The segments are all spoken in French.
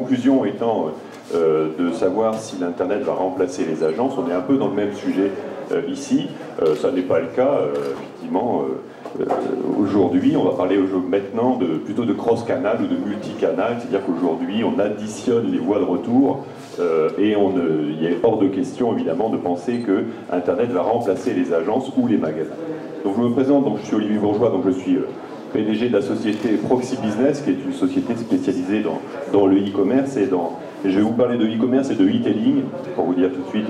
conclusion étant de savoir si l'Internet va remplacer les agences. On est un peu dans le même sujet ici. Ça n'est pas le cas, effectivement. Aujourd'hui, on va parler maintenant plutôt de cross-canal ou de multicanal, c'est-à-dire qu'aujourd'hui, on additionne les voies de retour et il est hors de question, évidemment, de penser que Internet va remplacer les agences ou les magasins. Donc je me présente, donc, je suis Olivier Bourgeois, donc je suis PDG de la société Proxy Business, qui est une société spécialisée dans le e-commerce et je vais vous parler de e-commerce et de e-tailing. Pour vous dire tout de suite,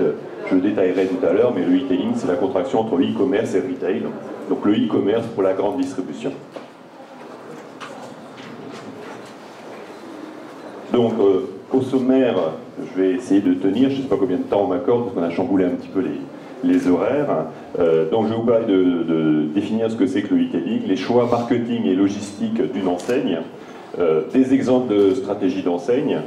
je le détaillerai tout à l'heure, mais le e-tailing, c'est la contraction entre e-commerce et retail. Donc le e-commerce pour la grande distribution. Donc au sommaire, je vais essayer de tenir, je ne sais pas combien de temps on m'accorde, parce qu'on a chamboulé un petit peu les horaires. Donc je vais vous parler de définir ce que c'est que le e-tailing, les choix marketing et logistique d'une enseigne, des exemples de stratégies d'enseigne,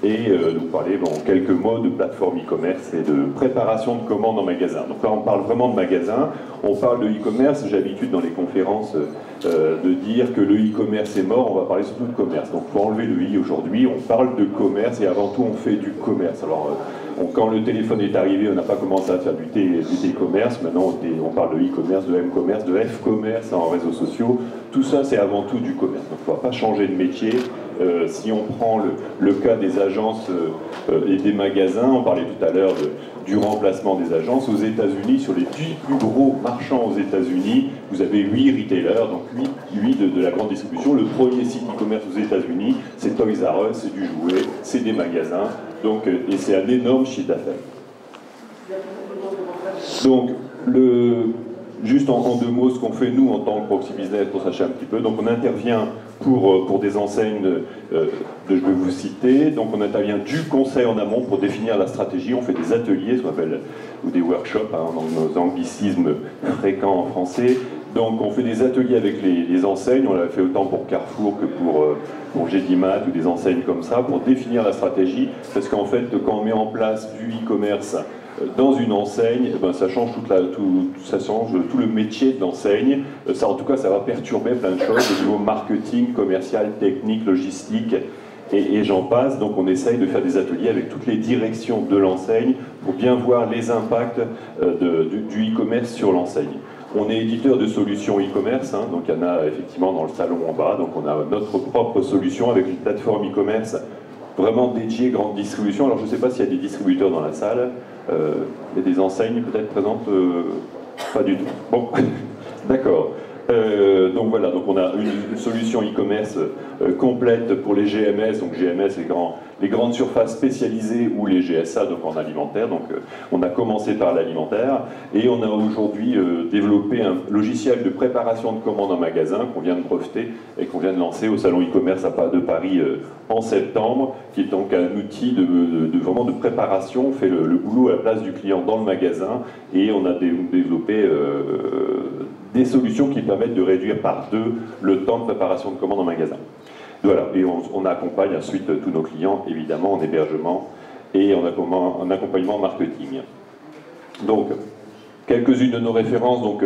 et nous parler en quelques mots de plateforme e-commerce et de préparation de commandes en magasin. Donc là on parle vraiment de magasin, on parle de e-commerce, j'ai l'habitude dans les conférences de dire que le e-commerce est mort, on va parler surtout de commerce. Donc pour enlever le i aujourd'hui, on parle de commerce et avant tout on fait du commerce. Alors quand le téléphone est arrivé, on n'a pas commencé à faire du T-commerce, maintenant on parle de e-commerce, de m-commerce, de f-commerce en réseaux sociaux, tout ça c'est avant tout du commerce. Donc on ne va pas changer de métier. Si on prend le cas des agences et des magasins, on parlait tout à l'heure du remplacement des agences. Aux États-Unis, sur les 10 plus gros marchands aux États-Unis, vous avez 8 retailers, donc 8 de la grande distribution. Le premier site e-commerce aux États-Unis, c'est Toys R Us, c'est du jouet, c'est des magasins, donc, et c'est un énorme chiffre d'affaires. Donc, juste en deux mots, ce qu'on fait nous en tant que Proxy Business, pour sachez un petit peu, donc on intervient pour des enseignes, je vais vous citer, donc on intervient du conseil en amont pour définir la stratégie, on fait des ateliers, ce qu'on appelle, ou des workshops, dans nos anglicismes fréquents en français, donc on fait des ateliers avec les enseignes, on l'a fait autant pour Carrefour que pour GDMat ou des enseignes comme ça, pour définir la stratégie, parce qu'en fait, quand on met en place du e-commerce dans une enseigne, ça change tout le métier de l'enseigne. En tout cas, ça va perturber plein de choses au niveau marketing, commercial, technique, logistique, et j'en passe. Donc on essaye de faire des ateliers avec toutes les directions de l'enseigne pour bien voir les impacts du e-commerce sur l'enseigne. On est éditeur de solutions e-commerce, donc il y en a effectivement dans le salon en bas. Donc on a notre propre solution avec une plateforme e-commerce vraiment dédiée grande distribution. Alors je ne sais pas s'il y a des distributeurs dans la salle. Il y a des enseignes peut-être présentes pas du tout. Bon, d'accord. Donc voilà, donc on a une solution e-commerce complète pour les GMS, donc GMS, les grandes surfaces spécialisées, ou les GSA, donc en alimentaire. Donc on a commencé par l'alimentaire, et on a aujourd'hui développé un logiciel de préparation de commandes en magasin qu'on vient de breveter et qu'on vient de lancer au salon e-commerce de Paris en septembre, qui est donc un outil vraiment de préparation. On fait le boulot à la place du client dans le magasin, et on a développé des solutions qui permettent de réduire par 2 le temps de préparation de commande en magasin. Voilà, et on accompagne ensuite tous nos clients, évidemment, en hébergement et en accompagnement marketing. Donc, quelques-unes de nos références. Donc,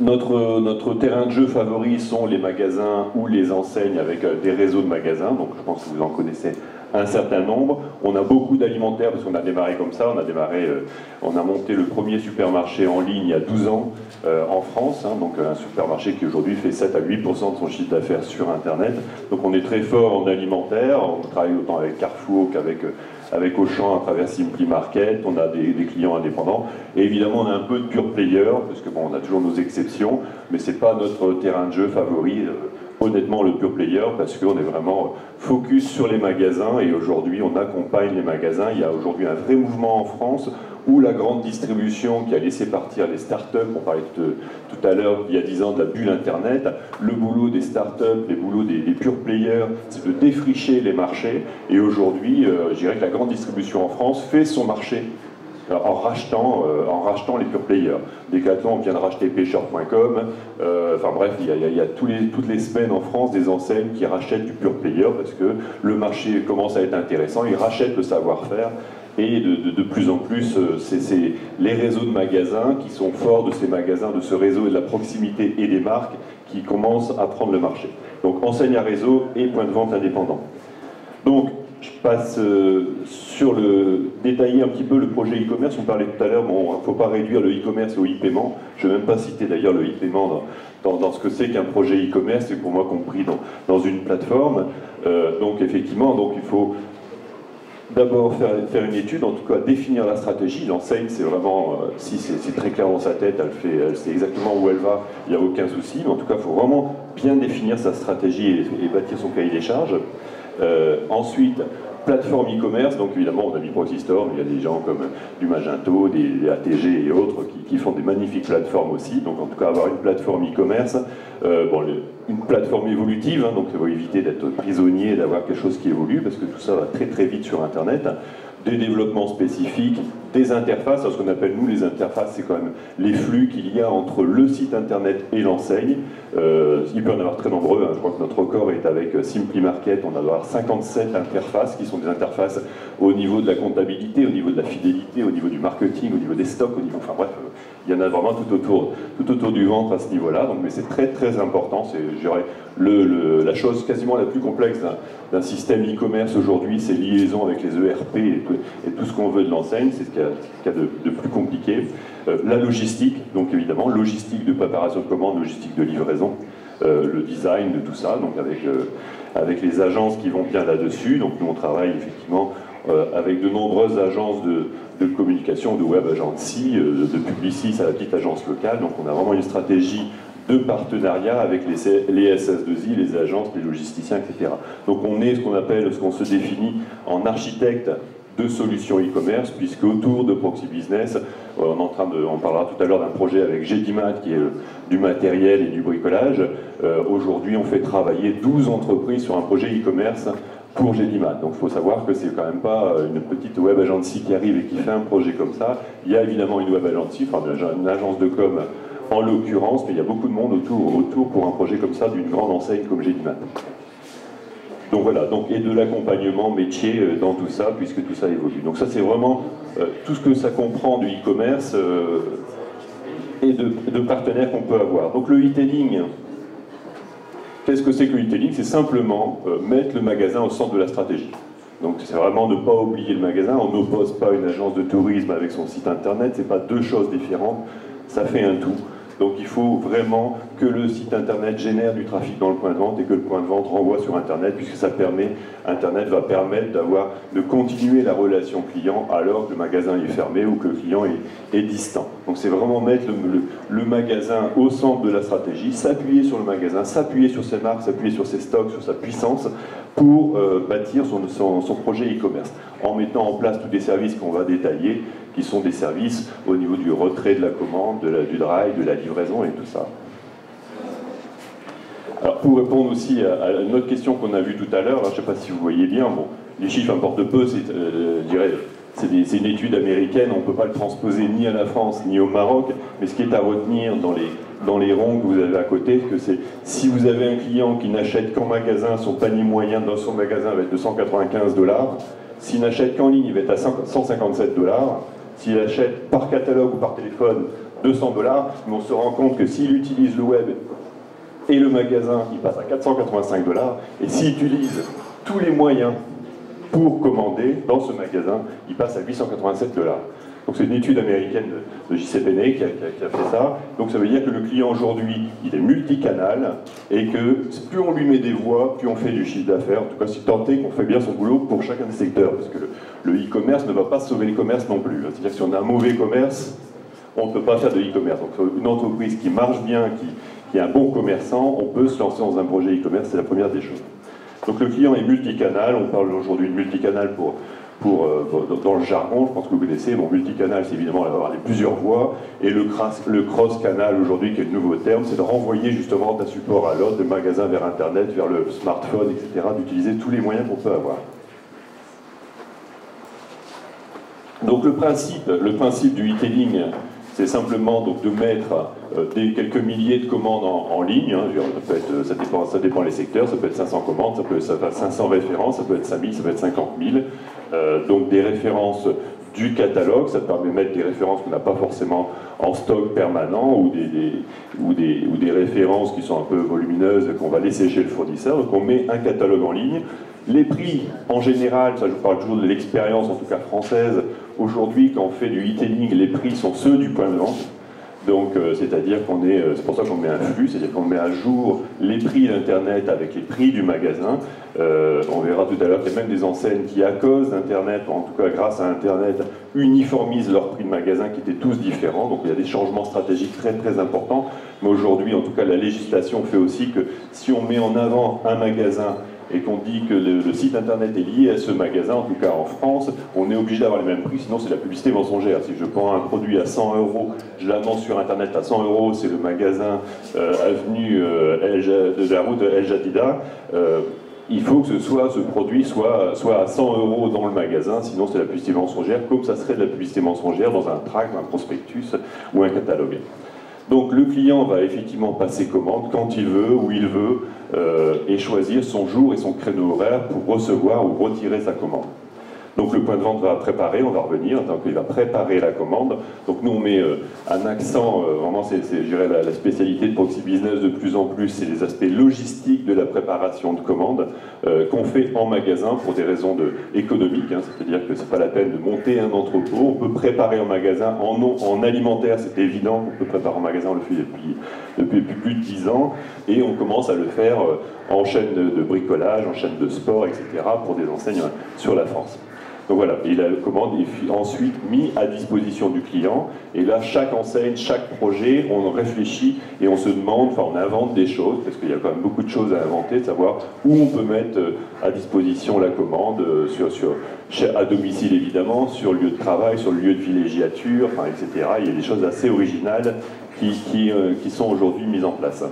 notre terrain de jeu favori sont les magasins ou les enseignes avec des réseaux de magasins, donc je pense que vous en connaissez un certain nombre. On a beaucoup d'alimentaires parce qu'on a démarré comme ça, on a monté le premier supermarché en ligne il y a 12 ans en France, donc un supermarché qui aujourd'hui fait 7 à 8% de son chiffre d'affaires sur Internet. Donc on est très fort en alimentaire, on travaille autant avec Carrefour qu'avec Auchan à travers Simply Market, on a des clients indépendants, et évidemment on a un peu de pure player, parce que on a toujours nos exceptions, mais c'est pas notre terrain de jeu favori, honnêtement, le pure player, parce qu'on est vraiment focus sur les magasins, et aujourd'hui on accompagne les magasins. Il y a aujourd'hui un vrai mouvement en France où la grande distribution qui a laissé partir les startups, on parlait tout à l'heure, il y a 10 ans, de la bulle Internet, le boulot des startups, les boulots des pure players, c'est de défricher les marchés, et aujourd'hui, je dirais que la grande distribution en France fait son marché en rachetant les pure players. Decathlon vient de racheter pêcheur.com, enfin bref, il y a toutes les semaines en France des enseignes qui rachètent du pure player parce que le marché commence à être intéressant, ils rachètent le savoir-faire, et de plus en plus, c'est les réseaux de magasins qui sont forts de ces magasins, de ce réseau et de la proximité et des marques qui commencent à prendre le marché. Donc enseigne à réseau et point de vente indépendant. Donc, je passe sur le détailler un petit peu le projet e-commerce. On parlait tout à l'heure, bon, il ne faut pas réduire le e-commerce au e-paiement. Je ne vais même pas citer d'ailleurs le e-paiement dans ce que c'est qu'un projet e-commerce, c'est pour moi compris dans une plateforme. Donc effectivement, donc, il faut d'abord faire une étude, en tout cas définir la stratégie. L'enseigne, c'est vraiment, si c'est très clair dans sa tête, elle sait exactement où elle va, il n'y a aucun souci. Mais en tout cas, il faut vraiment bien définir sa stratégie et bâtir son cahier des charges. Ensuite, plateforme e-commerce, donc évidemment on a mis Proxystorm, il y a des gens comme du Magento, des ATG et autres qui font des magnifiques plateformes aussi, donc en tout cas avoir une plateforme e-commerce, une plateforme évolutive, hein, donc il faut éviter d'être prisonnier et d'avoir quelque chose qui évolue, parce que tout ça va très très vite sur Internet, des développements spécifiques, des interfaces. Alors, ce qu'on appelle nous les interfaces, c'est quand même les flux qu'il y a entre le site internet et l'enseigne. Il peut y en avoir très nombreux, hein. Je crois que notre record est avec Simply Market, on va avoir 57 interfaces qui sont des interfaces au niveau de la comptabilité, au niveau de la fidélité, au niveau du marketing, au niveau des stocks, au niveau, enfin bref, il y en a vraiment tout autour du ventre à ce niveau-là. Donc, mais c'est très très important, c'est, je dirais, la chose quasiment la plus complexe d'un système e-commerce aujourd'hui, c'est liaison avec les ERP et tout ce qu'on veut de l'enseigne, c'est ce qu'il y a de plus compliqué. La logistique, donc évidemment, logistique de préparation de commande, logistique de livraison, le design de tout ça, donc avec les agences qui vont bien là-dessus. Donc nous on travaille effectivement avec de nombreuses agences de communication, de web agency, de Publicis à la petite agence locale. Donc on a vraiment une stratégie de partenariat avec les SS2I, les agences, les logisticiens, etc. Donc on est ce qu'on se définit en architecte de solutions e-commerce, puisque autour de Proxy Business, on parlera tout à l'heure d'un projet avec Gedimat qui est du matériel et du bricolage. Aujourd'hui, on fait travailler 12 entreprises sur un projet e-commerce pour Gedimat. Donc il faut savoir que c'est quand même pas une petite web agency qui arrive et qui fait un projet comme ça. Il y a évidemment une web agency, enfin une agence de com en l'occurrence, mais il y a beaucoup de monde autour pour un projet comme ça d'une grande enseigne comme Gedimat. Donc voilà, et de l'accompagnement métier dans tout ça, puisque tout ça évolue. Donc ça c'est vraiment tout ce que ça comprend du e-commerce et de partenaires qu'on peut avoir. Donc le e-tailing, qu'est-ce que c'est que le e-tailing? C'est simplement mettre le magasin au centre de la stratégie. Donc c'est vraiment ne pas oublier le magasin, on n'oppose pas une agence de tourisme avec son site internet, c'est pas deux choses différentes, ça fait un tout. Donc il faut vraiment que le site internet génère du trafic dans le point de vente et que le point de vente renvoie sur internet, puisque internet va permettre de continuer la relation client alors que le magasin est fermé ou que le client est distant. Donc c'est vraiment mettre le magasin au centre de la stratégie, s'appuyer sur le magasin, s'appuyer sur ses marques, s'appuyer sur ses stocks, sur sa puissance pour bâtir son projet e-commerce, en mettant en place tous des services qu'on va détailler, qui sont des services au niveau du retrait de la commande, du drive, de la livraison et tout ça. Alors pour répondre aussi à une autre question qu'on a vue tout à l'heure, je ne sais pas si vous voyez bien, bon, les chiffres importent peu, je dirais, c'est une étude américaine, on ne peut pas le transposer ni à la France ni au Maroc, mais ce qui est à retenir dans les ronds que vous avez à côté, que c'est si vous avez un client qui n'achète qu'en magasin, son panier moyen dans son magasin va être de 195 $, s'il n'achète qu'en ligne, il va être à 157 $, s'il achète par catalogue ou par téléphone 200 $, mais on se rend compte que s'il utilise le web et le magasin, il passe à 485 $, et s'il utilise tous les moyens pour commander dans ce magasin, il passe à 887 $. Donc c'est une étude américaine de JC Penney qui a fait ça. Donc ça veut dire que le client aujourd'hui, il est multicanal et que plus on lui met des voix, plus on fait du chiffre d'affaires. En tout cas, si tant est qu'on fait bien son boulot pour chacun des secteurs, parce que le e-commerce ne va pas sauver les commerces non plus. C'est-à-dire que si on a un mauvais commerce, on ne peut pas faire de e-commerce. Donc une entreprise qui marche bien, qui est un bon commerçant, on peut se lancer dans un projet e-commerce, c'est la première des choses. Donc le client est multicanal, on parle aujourd'hui de multicanal dans le jargon, je pense que vous connaissez. Bon, multicanal, c'est évidemment d'avoir plusieurs voies, et le cross-canal aujourd'hui, qui est le nouveau terme, c'est de renvoyer justement d'un support à l'autre, de magasin vers Internet, vers le smartphone, etc., d'utiliser tous les moyens qu'on peut avoir. Donc le principe du e-tailing, c'est simplement donc, de mettre quelques milliers de commandes en ligne. Hein, ça dépend les secteurs, ça peut être 500 commandes, ça peut être 500 références, ça peut être 5000, ça peut être 50 000. Donc des références du catalogue, ça permet de mettre des références qu'on n'a pas forcément en stock permanent ou des références qui sont un peu volumineuses qu'on va laisser chez le fournisseur. Donc on met un catalogue en ligne Les prix, en général, ça je vous parle toujours de l'expérience, en tout cas française, aujourd'hui quand on fait du e-tailing, les prix sont ceux du point de vente. Donc, c'est-à-dire qu'on est, c'est pour ça qu'on met un flux, c'est-à-dire qu'on met à jour les prix d'Internet avec les prix du magasin. On verra tout à l'heure qu'il y a même des enseignes qui, à cause d'Internet, en tout cas grâce à Internet, uniformisent leurs prix de magasin qui étaient tous différents. Donc, il y a des changements stratégiques très très importants. Mais aujourd'hui, en tout cas, la législation fait aussi que si on met en avant un magasin et qu'on dit que le site internet est lié à ce magasin, en tout cas en France, on est obligé d'avoir les mêmes prix, sinon c'est la publicité mensongère. Si je prends un produit à 100 €, je l'annonce sur internet à 100 €, c'est le magasin avenue de la route El Jadida, il faut que ce produit soit à 100 € dans le magasin, sinon c'est la publicité mensongère, comme ça serait de la publicité mensongère dans un tract, un prospectus ou un catalogue. Donc le client va effectivement passer commande quand il veut, où il veut, et choisir son jour et son créneau horaire pour recevoir ou retirer sa commande. Donc le point de vente va préparer, on va revenir, donc il va préparer la commande. Donc nous on met un accent, vraiment c'est je dirais la spécialité de Proxy Business de plus en plus, c'est les aspects logistiques de la préparation de commande qu'on fait en magasin pour des raisons économiques, hein, c'est-à-dire que c'est pas la peine de monter un entrepôt, on peut préparer en magasin, en alimentaire c'est évident qu'on peut préparer en magasin, on le fait depuis plus de 10 ans, et on commence à le faire en chaîne de bricolage, en chaîne de sport, etc. pour des enseignes sur la France. Donc voilà, et la commande est ensuite mise à disposition du client. Et là, chaque enseigne, chaque projet, on réfléchit et on se demande, enfin on invente des choses, parce qu'il y a quand même beaucoup de choses à inventer, de savoir où on peut mettre à disposition la commande, à domicile évidemment, sur le lieu de travail, sur le lieu de villégiature, enfin, etc. Il y a des choses assez originales qui sont aujourd'hui mises en place.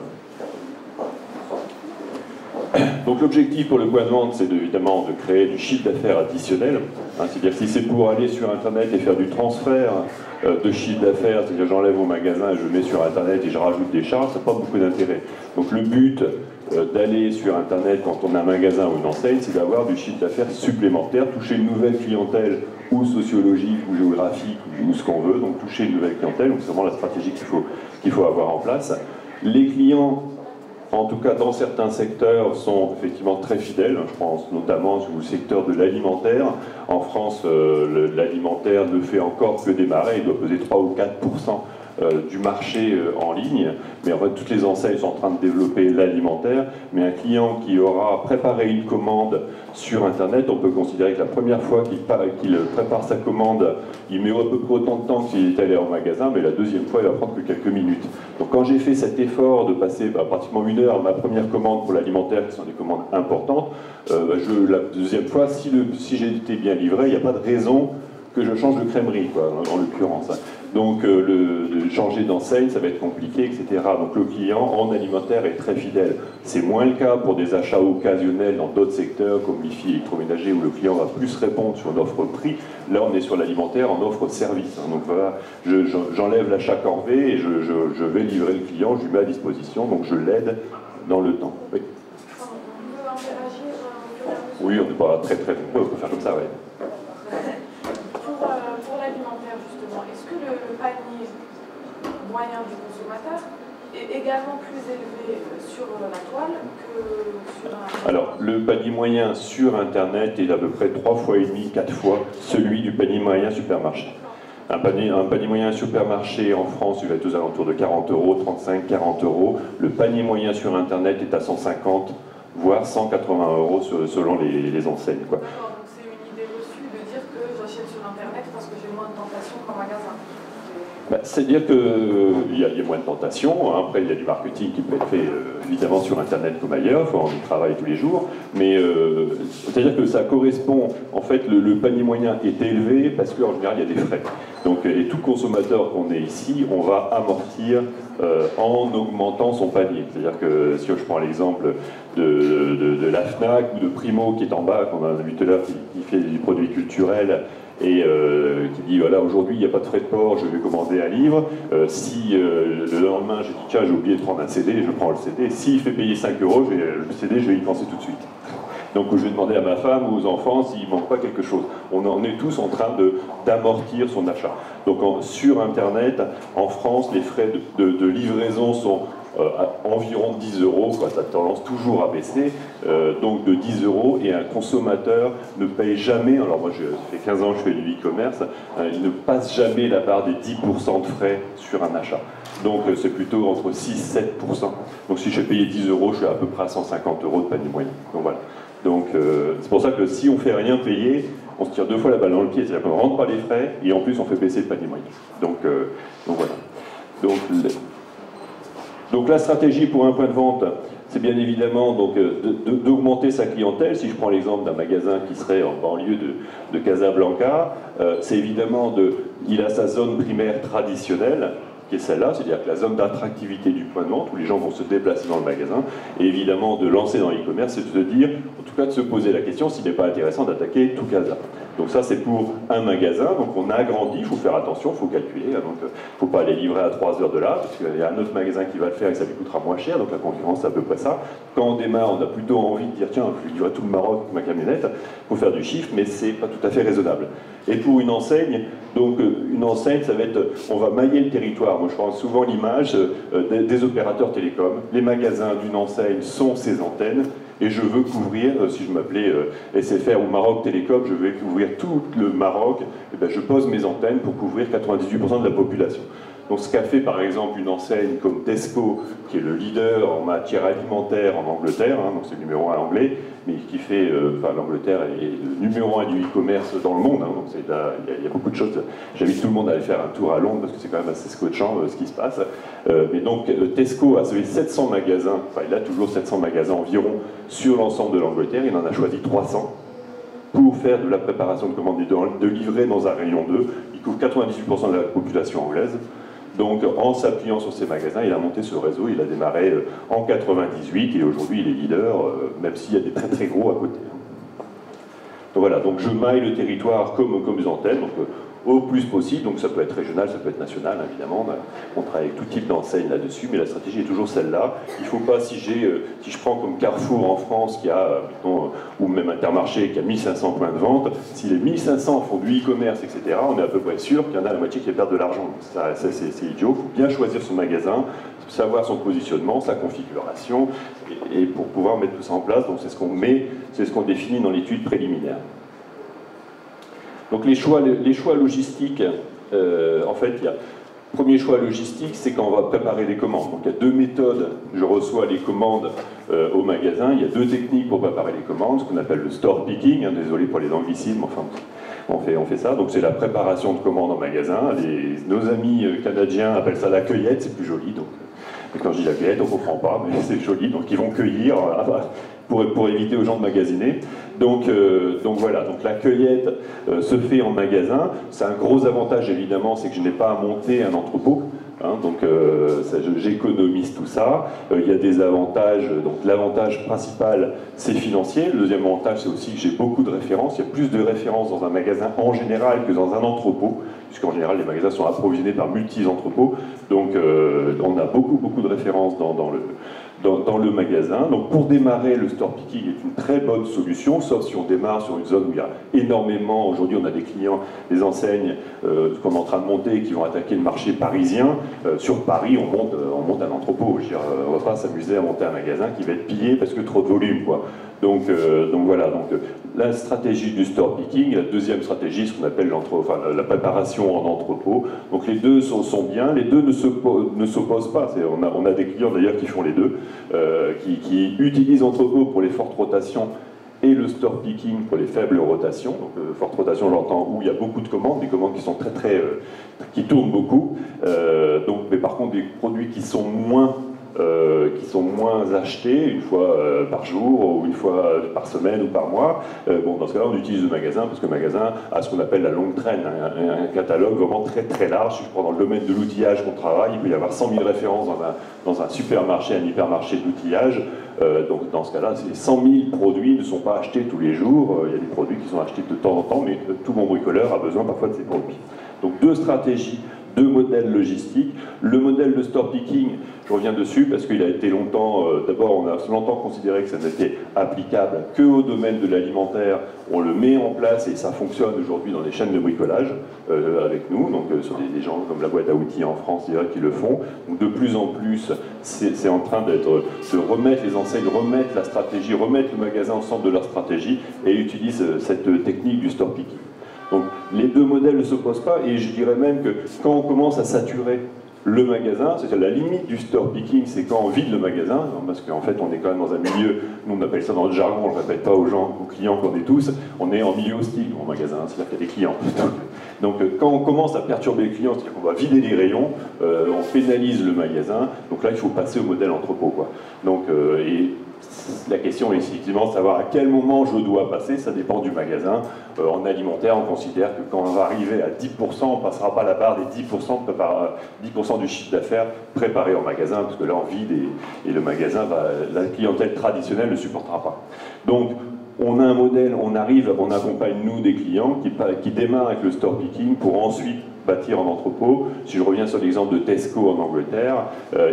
Donc l'objectif pour le point de vente, c'est évidemment de créer du chiffre d'affaires additionnel. Hein, c'est-à-dire que si c'est pour aller sur Internet et faire du transfert de chiffre d'affaires, c'est-à-dire j'enlève au magasin et je mets sur Internet et je rajoute des charges, ça n'a pas beaucoup d'intérêt. Donc le but d'aller sur Internet quand on a un magasin ou une enseigne, c'est d'avoir du chiffre d'affaires supplémentaire, toucher une nouvelle clientèle ou sociologique ou géographique ou ce qu'on veut, donc toucher une nouvelle clientèle, donc c'est vraiment la stratégie qu'il faut avoir en place. Les clients, en tout cas dans certains secteurs, sont effectivement très fidèles. Je pense notamment sur le secteur de l'alimentaire. En France, l'alimentaire ne fait encore que démarrer, il doit peser 3 ou 4% du marché en ligne, mais en fait toutes les enseignes sont en train de développer l'alimentaire, mais un client qui aura préparé une commande sur Internet, on peut considérer que la première fois qu'il prépare sa commande, il met à peu près autant de temps qu'il est allé en magasin, mais la deuxième fois il va prendre que quelques minutes. Donc quand j'ai fait cet effort de passer pratiquement 1 heure à ma première commande pour l'alimentaire, qui sont des commandes importantes, la deuxième fois, si j'ai été bien livré, il n'y a pas de raison que je change de crèmerie, quoi, en l'occurrence. Donc de changer d'enseigne, ça va être compliqué, etc. Donc le client en alimentaire est très fidèle. C'est moins le cas pour des achats occasionnels dans d'autres secteurs comme l'IFI électroménager où le client va plus répondre sur une offre prix. Là on est sur l'alimentaire en offre service. Hein. Donc voilà, j'enlève l'achat corvée et je vais livrer le client, je lui mets à disposition, donc je l'aide dans le temps. Oui. On peut interagir Oui, on n'est pas très nombreux, on peut faire comme ça, oui. Pour l'alimentaire, justement, est-ce que le panier moyen du consommateur est également plus élevé sur la toile que sur un... Alors, le panier moyen sur Internet est d'à peu près 3,5 fois, 4 fois celui du panier moyen supermarché. Un panier moyen supermarché en France, il va être aux alentours de 40 €, 35, 40 €. Le panier moyen sur Internet est à 150, voire 180 € selon les enseignes, quoi. D'accord, donc c'est une idée reçue de dire que j'achète sur Internet parce que j'ai moins de tentations qu'en magasin. C'est-à-dire qu'il y a moins de tentations, hein. Après il y a du marketing qui peut être fait évidemment sur Internet comme ailleurs, on y travaille tous les jours, mais c'est-à-dire que ça correspond, en fait le panier moyen est élevé parce qu'en général il y a des frais. Donc, et tout consommateur qu'on est ici, on va amortir en augmentant son panier. C'est-à-dire que si je prends l'exemple de la FNAC ou de Primo qui est en bas, qu'on a vu tout à l'heure, qui fait des produits culturels, et qui dit voilà, aujourd'hui il n'y a pas de frais de port, je vais commander un livre. Si le lendemain je dis tiens, j'ai oublié de prendre un CD, je prends le CD. S'il fait payer 5 €, le CD je vais y penser tout de suite. Donc je vais demander à ma femme ou aux enfants s'il ne manque pas quelque chose. On est tous en train d'amortir son achat. Donc sur Internet, en France, les frais de livraison sont à environ 10 €, quoi, ça a tendance toujours à baisser, donc de 10 €, et un consommateur ne paye jamais, alors moi ça fait 15 ans que je fais du e-commerce, il ne passe jamais la barre des 10% de frais sur un achat. Donc c'est plutôt entre 6-7%. Donc si j'ai payé 10 €, je suis à peu près à 150 € de panier moyen. Donc voilà. Donc c'est pour ça que si on fait rien payer, on se tire deux fois la balle dans le pied, c'est-à-dire qu'on ne rentre pas les frais et en plus on fait baisser le panier moyen. Donc voilà. Donc la stratégie pour un point de vente, c'est bien évidemment d'augmenter sa clientèle. Si je prends l'exemple d'un magasin qui serait en banlieue de Casablanca, c'est évidemment il a sa zone primaire traditionnelle, qui est celle-là, c'est-à-dire que la zone d'attractivité du point de vente, où les gens vont se déplacer dans le magasin, et évidemment de lancer dans l'e-commerce, c'est de se dire, en tout cas de se poser la question s'il n'est pas intéressant d'attaquer tout Casa. Donc ça c'est pour un magasin, donc on a agrandi, il faut faire attention, il faut calculer, donc il ne faut pas aller livrer à 3 heures de là, parce qu'il y a un autre magasin qui va le faire et ça lui coûtera moins cher, donc la concurrence c'est à peu près ça. Quand on démarre, on a plutôt envie de dire tiens, je livre tout le Maroc avec ma camionnette, pour faire du chiffre, mais c'est pas tout à fait raisonnable. Et pour une enseigne, donc une enseigne, ça va être, on va mailler le territoire. Moi je prends souvent l'image des opérateurs télécoms, les magasins d'une enseigne sont ces antennes, et je veux couvrir, si je m'appelais SFR ou Maroc Télécom, je veux couvrir tout le Maroc, et bien je pose mes antennes pour couvrir 98% de la population. Donc ce qu'a fait par exemple une enseigne comme Tesco, qui est le leader en matière alimentaire en Angleterre, donc c'est le numéro 1 anglais, mais qui fait, l'Angleterre est le numéro 1 du e-commerce dans le monde, donc il y a beaucoup de choses. J'invite tout le monde à aller faire un tour à Londres, parce que c'est quand même assez scotchant ce qui se passe. Mais donc Tesco a sauvé 700 magasins, il a toujours 700 magasins environ sur l'ensemble de l'Angleterre, il en a choisi 300 pour faire de la préparation de commandes de livrer dans un rayon 2. Il couvre 98% de la population anglaise. Donc en s'appuyant sur ces magasins, il a monté ce réseau, il a démarré en 98 et aujourd'hui il est leader, même s'il y a des très très gros à côté. Donc voilà, donc je maille le territoire comme des antennes, donc au plus possible, donc ça peut être régional, ça peut être national, évidemment, on travaille avec tout type d'enseigne là-dessus, mais la stratégie est toujours celle-là. Il ne faut pas, si je prends comme Carrefour en France, qui a, ou même Intermarché, qui a 1500 points de vente, si les 1500 font du e-commerce, etc., on est à peu près sûr qu'il y en a la moitié qui perdent de l'argent. C'est idiot, il faut bien choisir son magasin, savoir son positionnement, sa configuration, et pour pouvoir mettre tout ça en place, donc c'est ce qu'on définit dans l'étude préliminaire. Donc les choix logistiques, en fait, premier choix logistique, c'est quand on va préparer les commandes. Donc il y a deux méthodes, je reçois les commandes au magasin, il y a deux techniques pour préparer les commandes, ce qu'on appelle le store picking, désolé pour les anglicismes, enfin on fait ça, donc c'est la préparation de commandes en magasin. Nos amis canadiens appellent ça la cueillette, c'est plus joli, donc quand je dis la cueillette, on ne comprend pas, mais c'est joli, donc ils vont cueillir pour éviter aux gens de magasiner. Donc voilà, donc la cueillette se fait en magasin. C'est un gros avantage évidemment, c'est que je n'ai pas à monter un entrepôt. Donc j'économise tout ça. Il y a des avantages, donc l'avantage principal c'est financier. Le deuxième avantage c'est aussi que j'ai beaucoup de références. Il y a plus de références dans un magasin en général que dans un entrepôt, puisqu'en général les magasins sont approvisionnés par multi-entrepôts. Donc on a beaucoup de références dans le magasin. Donc pour démarrer, le store picking est une très bonne solution, sauf si on démarre sur une zone où il y a énormément, aujourd'hui on a des clients, des enseignes qu'on est en train de monter qui vont attaquer le marché parisien. Sur Paris, on monte un entrepôt. Je veux dire, on ne va pas s'amuser à monter un magasin qui va être pillé parce que trop de volume, quoi. Donc voilà, la stratégie du store picking, la deuxième stratégie, ce qu'on appelle la préparation en entrepôt. Donc les deux sont bien, les deux ne s'opposent pas. On a des clients d'ailleurs qui font les deux, qui utilisent entrepôt pour les fortes rotations et le store picking pour les faibles rotations. Donc forte rotation, j'entends où il y a beaucoup de commandes, des commandes qui sont qui tournent beaucoup. Mais par contre des produits qui sont moins achetés une fois par jour ou une fois par semaine ou par mois. Dans ce cas-là, on utilise le magasin parce que le magasin a ce qu'on appelle la longue traîne, un catalogue vraiment très large. Si je prends dans le domaine de l'outillage qu'on travaille, il peut y avoir 100 000 références dans un supermarché, un hypermarché d'outillage. Donc dans ce cas-là, ces 100 000 produits ne sont pas achetés tous les jours. Il y a des produits qui sont achetés de temps en temps, mais tout bon bricoleur a besoin parfois de ces produits. Donc deux stratégies deux modèles logistiques. Le modèle de store picking, je reviens dessus parce qu'il a été longtemps, d'abord on a longtemps considéré que ça n'était applicable qu'au domaine de l'alimentaire. On le met en place et ça fonctionne aujourd'hui dans les chaînes de bricolage avec nous, donc sur des gens comme la boîte à outils en France qui le font. Donc de plus en plus, c'est en train de remettre les enseignes, remettre la stratégie, remettre le magasin au centre de leur stratégie et utilisent cette technique du store picking. Donc les deux modèles ne s'opposent pas et je dirais même que quand on commence à saturer le magasin, c'est-à-dire la limite du store picking, c'est quand on vide le magasin, parce qu'en fait on est quand même dans un milieu, nous on appelle ça dans le jargon, on ne le répète pas aux gens, aux clients qu'on est tous, on est en milieu hostile en magasin, c'est-à-dire qu'il y a des clients. Donc quand on commence à perturber les clients, c'est-à-dire qu'on va vider les rayons, on pénalise le magasin, donc là il faut passer au modèle entrepôt, quoi. Donc, et la question est effectivement de savoir à quel moment je dois passer, ça dépend du magasin. En alimentaire, on considère que quand on va arriver à 10%, on ne passera pas la barre des 10% du chiffre d'affaires préparé en magasin, parce que là on vide et le magasin, la clientèle traditionnelle ne supportera pas. Donc on a un modèle, on accompagne nous des clients qui démarrent avec le store picking pour ensuite bâtir en entrepôt. Si je reviens sur l'exemple de Tesco en Angleterre,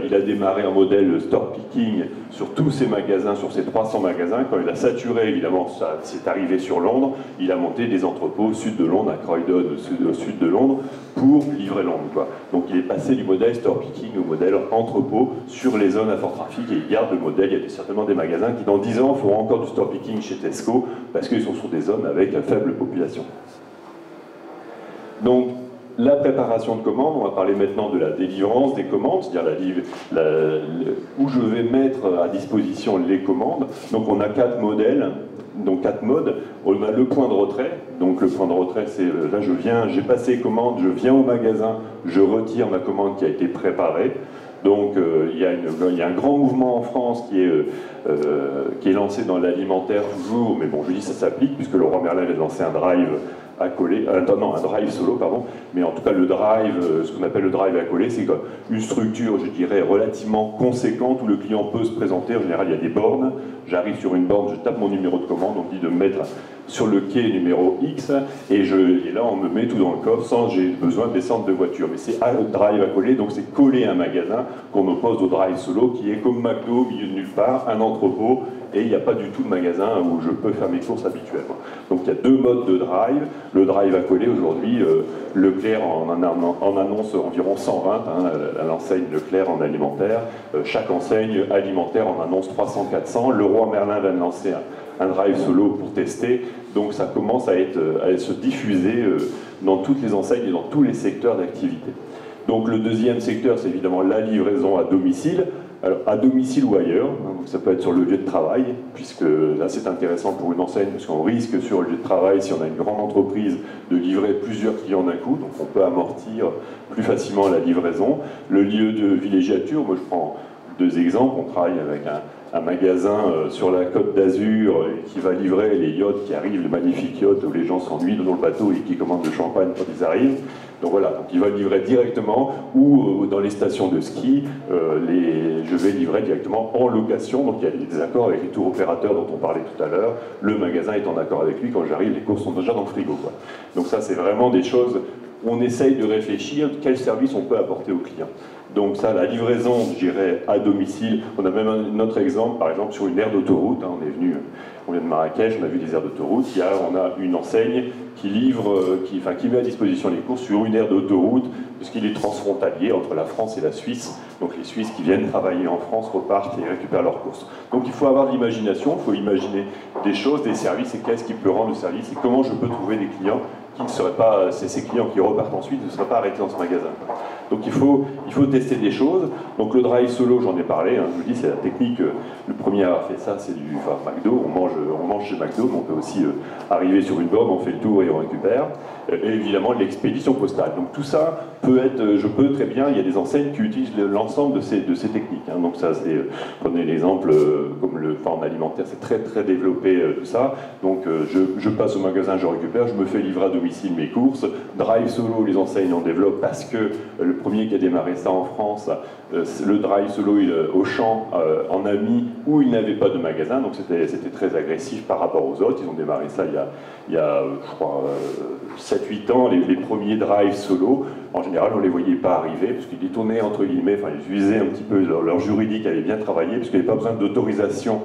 il a démarré un modèle store picking sur tous ses magasins, sur ses 300 magasins. Quand il a saturé, évidemment, ça c'est arrivé sur Londres, il a monté des entrepôts au sud de Londres, à Croydon, au sud de Londres, pour livrer Londres, quoi. Donc il est passé du modèle store picking au modèle entrepôt sur les zones à fort trafic et il garde le modèle. Il y a certainement des magasins qui dans 10 ans feront encore du store picking chez Tesco parce qu'ils sont sur des zones avec une faible population. Donc la préparation de commandes, on va parler maintenant de la délivrance des commandes, c'est-à-dire où je vais mettre à disposition les commandes. Donc on a 4 modèles, donc 4 modes. On a le point de retrait, donc le point de retrait c'est là j'ai passé commande, je viens au magasin, je retire ma commande qui a été préparée. Donc il y a un grand mouvement en France qui est lancé dans l'alimentaire toujours, mais bon je dis ça s'applique puisque le Leroy Merlin vient de lancer un drive à coller, un drive solo, pardon, mais en tout cas le drive, ce qu'on appelle le drive à coller, c'est une structure, je dirais, relativement conséquente où le client peut se présenter. En général, il y a des bornes, j'arrive sur une borne, je tape mon numéro de commande, on me dit de me mettre sur le quai numéro X, et là on me met tout dans le coffre sans j'ai besoin de descendre de voiture. Mais c'est un drive à coller, donc c'est coller un magasin qu'on oppose au drive solo qui est comme McDo au milieu de nulle part, un entrepôt, et il n'y a pas du tout de magasin où je peux faire mes courses habituellement. Donc il y a 2 modes de drive. Le drive à coller aujourd'hui, Leclerc en annonce environ 120, l'enseigne Leclerc en alimentaire. Chaque enseigne alimentaire en annonce 300-400. Leroy Merlin vient de lancer un drive solo pour tester. Donc ça commence à se diffuser dans toutes les enseignes et dans tous les secteurs d'activité. Donc le deuxième secteur, c'est évidemment la livraison à domicile. Alors, à domicile ou ailleurs, donc ça peut être sur le lieu de travail, puisque là c'est intéressant pour une enseigne, parce qu'on risque sur le lieu de travail, si on a une grande entreprise, de livrer plusieurs clients d'un coup, donc on peut amortir plus facilement la livraison. Le lieu de villégiature, moi je prends 2 exemples, on travaille avec un magasin sur la Côte d'Azur qui va livrer les yachts qui arrivent, les magnifiques yachts où les gens s'ennuient dans le bateau et qui commandent le champagne quand ils arrivent. Donc voilà, donc il va livrer directement ou dans les stations de ski, je vais livrer directement en location. Donc il y a des accords avec les tours opérateurs dont on parlait tout à l'heure. Le magasin est en accord avec lui. Quand j'arrive, les courses sont déjà dans le frigo, quoi. Donc ça, c'est vraiment des choses où on essaye de réfléchir quel service on peut apporter aux clients. Donc ça, la livraison, je dirais, à domicile. On a même un autre exemple, par exemple, sur une aire d'autoroute. On vient de Marrakech, on a vu des aires d'autoroute. On a une enseigne qui livre, qui met à disposition les courses sur une aire d'autoroute, puisqu'il est transfrontalier entre la France et la Suisse. Donc les Suisses qui viennent travailler en France repartent et récupèrent leurs courses. Donc il faut avoir de l'imagination, il faut imaginer des choses, des services, et qu'est-ce qui peut rendre le service, et comment je peux trouver des clients qui ne seraient pas, ces clients qui repartent ensuite ne seraient pas arrêtés dans ce magasin. Donc il faut tester des choses. Donc le drive solo, j'en ai parlé, je vous dis, c'est la technique, le premier à avoir fait ça, c'est McDo, on mange chez McDo, mais on peut aussi arriver sur une borne, on fait le tour et on récupère. Et évidemment l'expédition postale. Donc tout ça peut être, je peux très bien, il y a des enseignes qui utilisent l'ensemble de ces techniques. Donc ça, prenez l'exemple, comme le forme alimentaire, c'est très très développé tout ça. Donc je passe au magasin, je récupère, je me fais livrer à domicile. domicile mes courses. Drive Solo, les enseignes en développent parce que le premier qui a démarré ça en France, le Drive Solo Auchan en a mis où il n'avait pas de magasin, donc c'était très agressif par rapport aux autres. Ils ont démarré ça il y a je crois, 7-8 ans, les premiers Drive Solo. En général, on ne les voyait pas arriver, parce qu'ils détournaient, entre guillemets, enfin, ils usaient un petit peu leur juridique avait bien travaillé, parce qu'il n'y avait pas besoin d'autorisation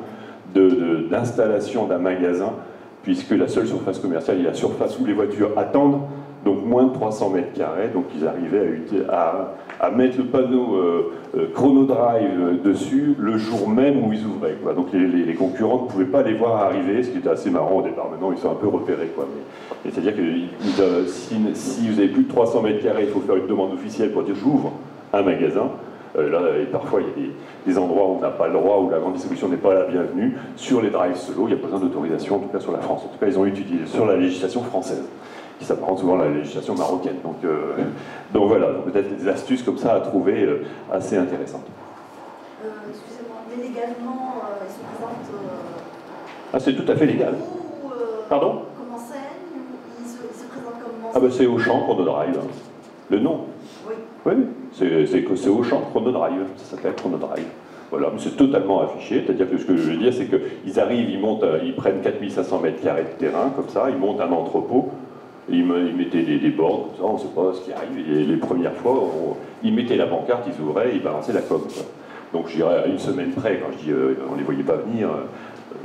d'installation d'un magasin, puisque la seule surface commerciale est la surface où les voitures attendent, donc moins de 300 mètres carrés, donc ils arrivaient à mettre le panneau chronodrive dessus le jour même où ils ouvraient, quoi. Donc les concurrents ne pouvaient pas les voir arriver, ce qui était assez marrant au départ. Maintenant ils sont un peu repérés, quoi. C'est-à-dire que si vous avez plus de 300 mètres carrés, il faut faire une demande officielle pour dire j'ouvre un magasin. Là, et parfois, il y a des endroits où on n'a pas le droit, où la grande distribution n'est pas la bienvenue. Sur les drives solo, il n'y a pas besoin d'autorisation, en tout cas sur la France. En tout cas, ils ont étudié sur la législation française, qui s'apparente souvent à la législation marocaine. Donc voilà, peut-être des astuces comme ça à trouver assez intéressantes. Excusez-moi, mais légalement, ils se présentent... Ah, c'est tout à fait légal. Pardon? Comme enseigne, ils se présentent comme enseigne. Ah ben c'est Auchan Chronodrive. Le nom. Oui. Oui, c'est Auchan Chronodrive, ça s'appelle Chronodrive. Voilà, mais c'est totalement affiché, c'est-à-dire que ce que je veux dire, c'est qu'ils arrivent, ils prennent 4500 mètres carrés de terrain, comme ça, ils montent un entrepôt, ils mettaient des bords, comme ça, on ne sait pas ce qui arrive. Et les premières fois, ils mettaient la pancarte, ils ouvraient, ils balançaient la com, quoi. Donc je dirais à une semaine près, quand je dis on ne les voyait pas venir,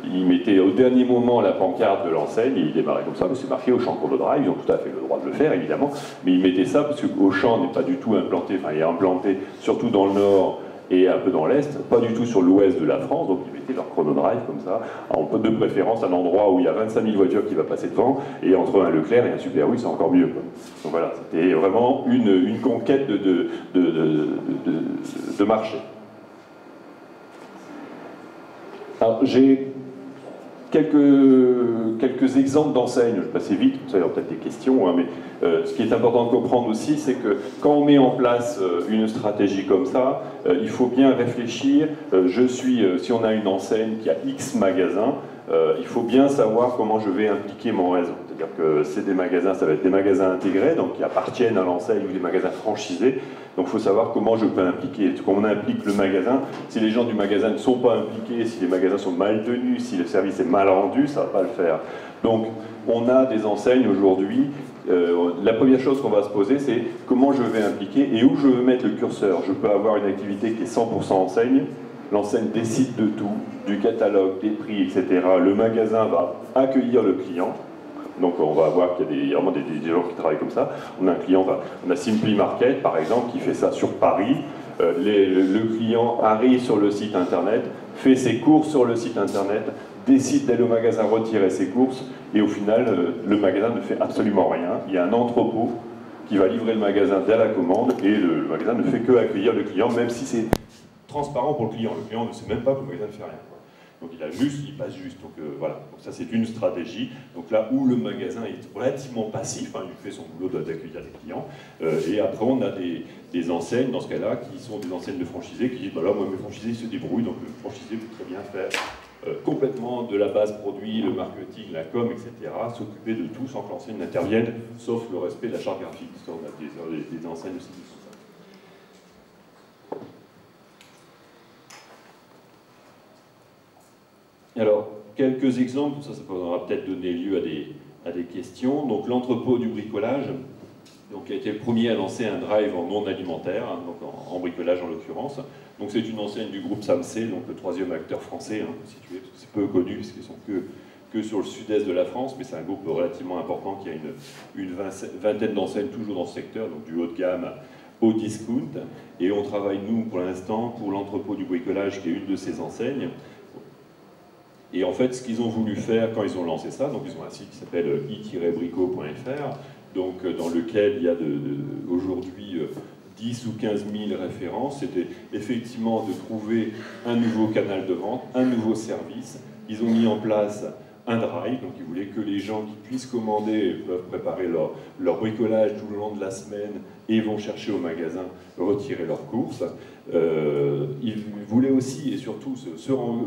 ils mettaient au dernier moment la pancarte de l'enseigne et ils démarraient comme ça, mais c'est marqué Auchan Chronodrive, ils ont tout à fait le droit de le faire évidemment, mais ils mettaient ça parce que Auchan n'est pas du tout implanté, enfin il est implanté surtout dans le nord et un peu dans l'est, pas du tout sur l'ouest de la France, donc ils mettaient leur Chronodrive comme ça, de préférence à un endroit où il y a 25 000 voitures qui va passer devant, et entre un Leclerc et un Super U, c'est encore mieux, quoi. Donc voilà, c'était vraiment une conquête de marché. Alors j'ai quelques exemples d'enseignes, je vais passer vite, ça y aura peut-être des questions, hein, mais ce qui est important de comprendre aussi, c'est que quand on met en place une stratégie comme ça, il faut bien réfléchir. Si on a une enseigne qui a X magasins, il faut bien savoir comment je vais impliquer mon réseau. C'est-à-dire que c'est des magasins, ça va être des magasins intégrés, donc qui appartiennent à l'enseigne, ou des magasins franchisés. Donc il faut savoir comment je peux impliquer. Comment on implique le magasin. Si les gens du magasin ne sont pas impliqués, si les magasins sont mal tenus, si le service est mal rendu, ça ne va pas le faire. Donc on a des enseignes aujourd'hui. La première chose qu'on va se poser, c'est comment je vais impliquer et où je veux mettre le curseur. Je peux avoir une activité qui est 100% enseigne. L'enseigne décide de tout, du catalogue, des prix, etc. Le magasin va accueillir le client. Donc on va voir qu'il y a vraiment des gens qui travaillent comme ça. On a un client, on a Simply Market par exemple qui fait ça sur Paris. Le client arrive sur le site internet, fait ses courses sur le site internet, décide d'aller au magasin retirer ses courses et au final le magasin ne fait absolument rien. Il y a un entrepôt qui va livrer le magasin dès la commande et le magasin ne fait que accueillir le client même si c'est transparent pour le client. Le client ne sait même pas que le magasin ne fait rien. Donc il passe juste. Donc voilà, donc ça c'est une stratégie. Donc là où le magasin est relativement passif, hein, il fait son boulot d'accueillir les clients. Et après on a des enseignes dans ce cas-là qui sont des enseignes de franchisés qui disent bah là moi mes franchisés se débrouillent, donc le franchisé peut très bien faire complètement de la base produit, le marketing, la com, etc. S'occuper de tout sans que l'enseigne n'intervienne, sauf le respect de la charte graphique. Ça, on a des enseignes aussi qui font ça. Alors, quelques exemples, ça pourra peut-être donner lieu à des questions. Donc, l'entrepôt du bricolage, donc, a été le premier à lancer un drive en non alimentaire, hein, donc en bricolage en l'occurrence. Donc, c'est une enseigne du groupe Samsé, donc le troisième acteur français, hein, situé, parce que c'est peu connu, parce qu'ils sont que sur le sud-est de la France, mais c'est un groupe relativement important qui a une vingtaine d'enseignes toujours dans ce secteur, donc du haut de gamme au discount. Et on travaille, nous, pour l'instant, pour l'entrepôt du bricolage, qui est une de ces enseignes. Et en fait, ce qu'ils ont voulu faire quand ils ont lancé ça, donc ils ont un site qui s'appelle i-brico.fr, donc dans lequel il y a aujourd'hui 10 ou 15 000 références, c'était effectivement de trouver un nouveau canal de vente, un nouveau service. Ils ont mis en place un drive, donc ils voulaient que les gens qui puissent commander peuvent préparer leur bricolage tout le long de la semaine et vont chercher au magasin retirer leurs courses. Ils voulaient aussi et surtout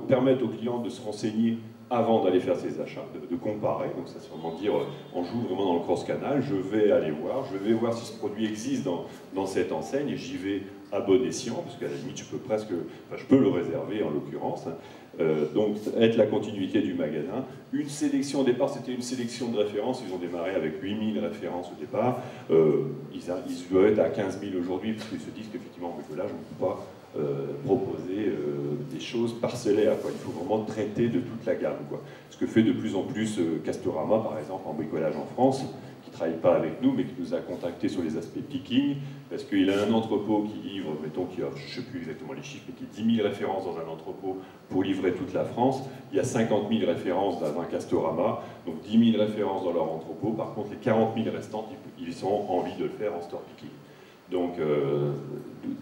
permettre aux clients de se renseigner avant d'aller faire ses achats, de comparer. Donc ça c'est vraiment dire, on joue vraiment dans le cross-canal, je vais aller voir, je vais voir si ce produit existe dans cette enseigne, et j'y vais à bon escient, parce qu'à la limite je peux presque, enfin, je peux le réserver en l'occurrence. Donc être la continuité du magasin. Une sélection au départ, c'était une sélection de références, ils ont démarré avec 8000 références au départ, ils doivent être à 15 000 aujourd'hui, parce qu'ils se disent qu'effectivement en bricolage on ne peut pas proposer des choses parcellaires, quoi. Il faut vraiment traiter de toute la gamme, quoi. Ce que fait de plus en plus Castorama, par exemple, en bricolage en France, qui ne travaille pas avec nous, mais qui nous a contactés sur les aspects picking, parce qu'il a un entrepôt qui livre, mettons, qui a, je ne sais plus exactement les chiffres, mais qui est 10 000 références dans un entrepôt pour livrer toute la France. Il y a 50 000 références dans un Castorama, donc 10 000 références dans leur entrepôt. Par contre, les 40 000 restantes, ils ont envie de le faire en store picking. Donc,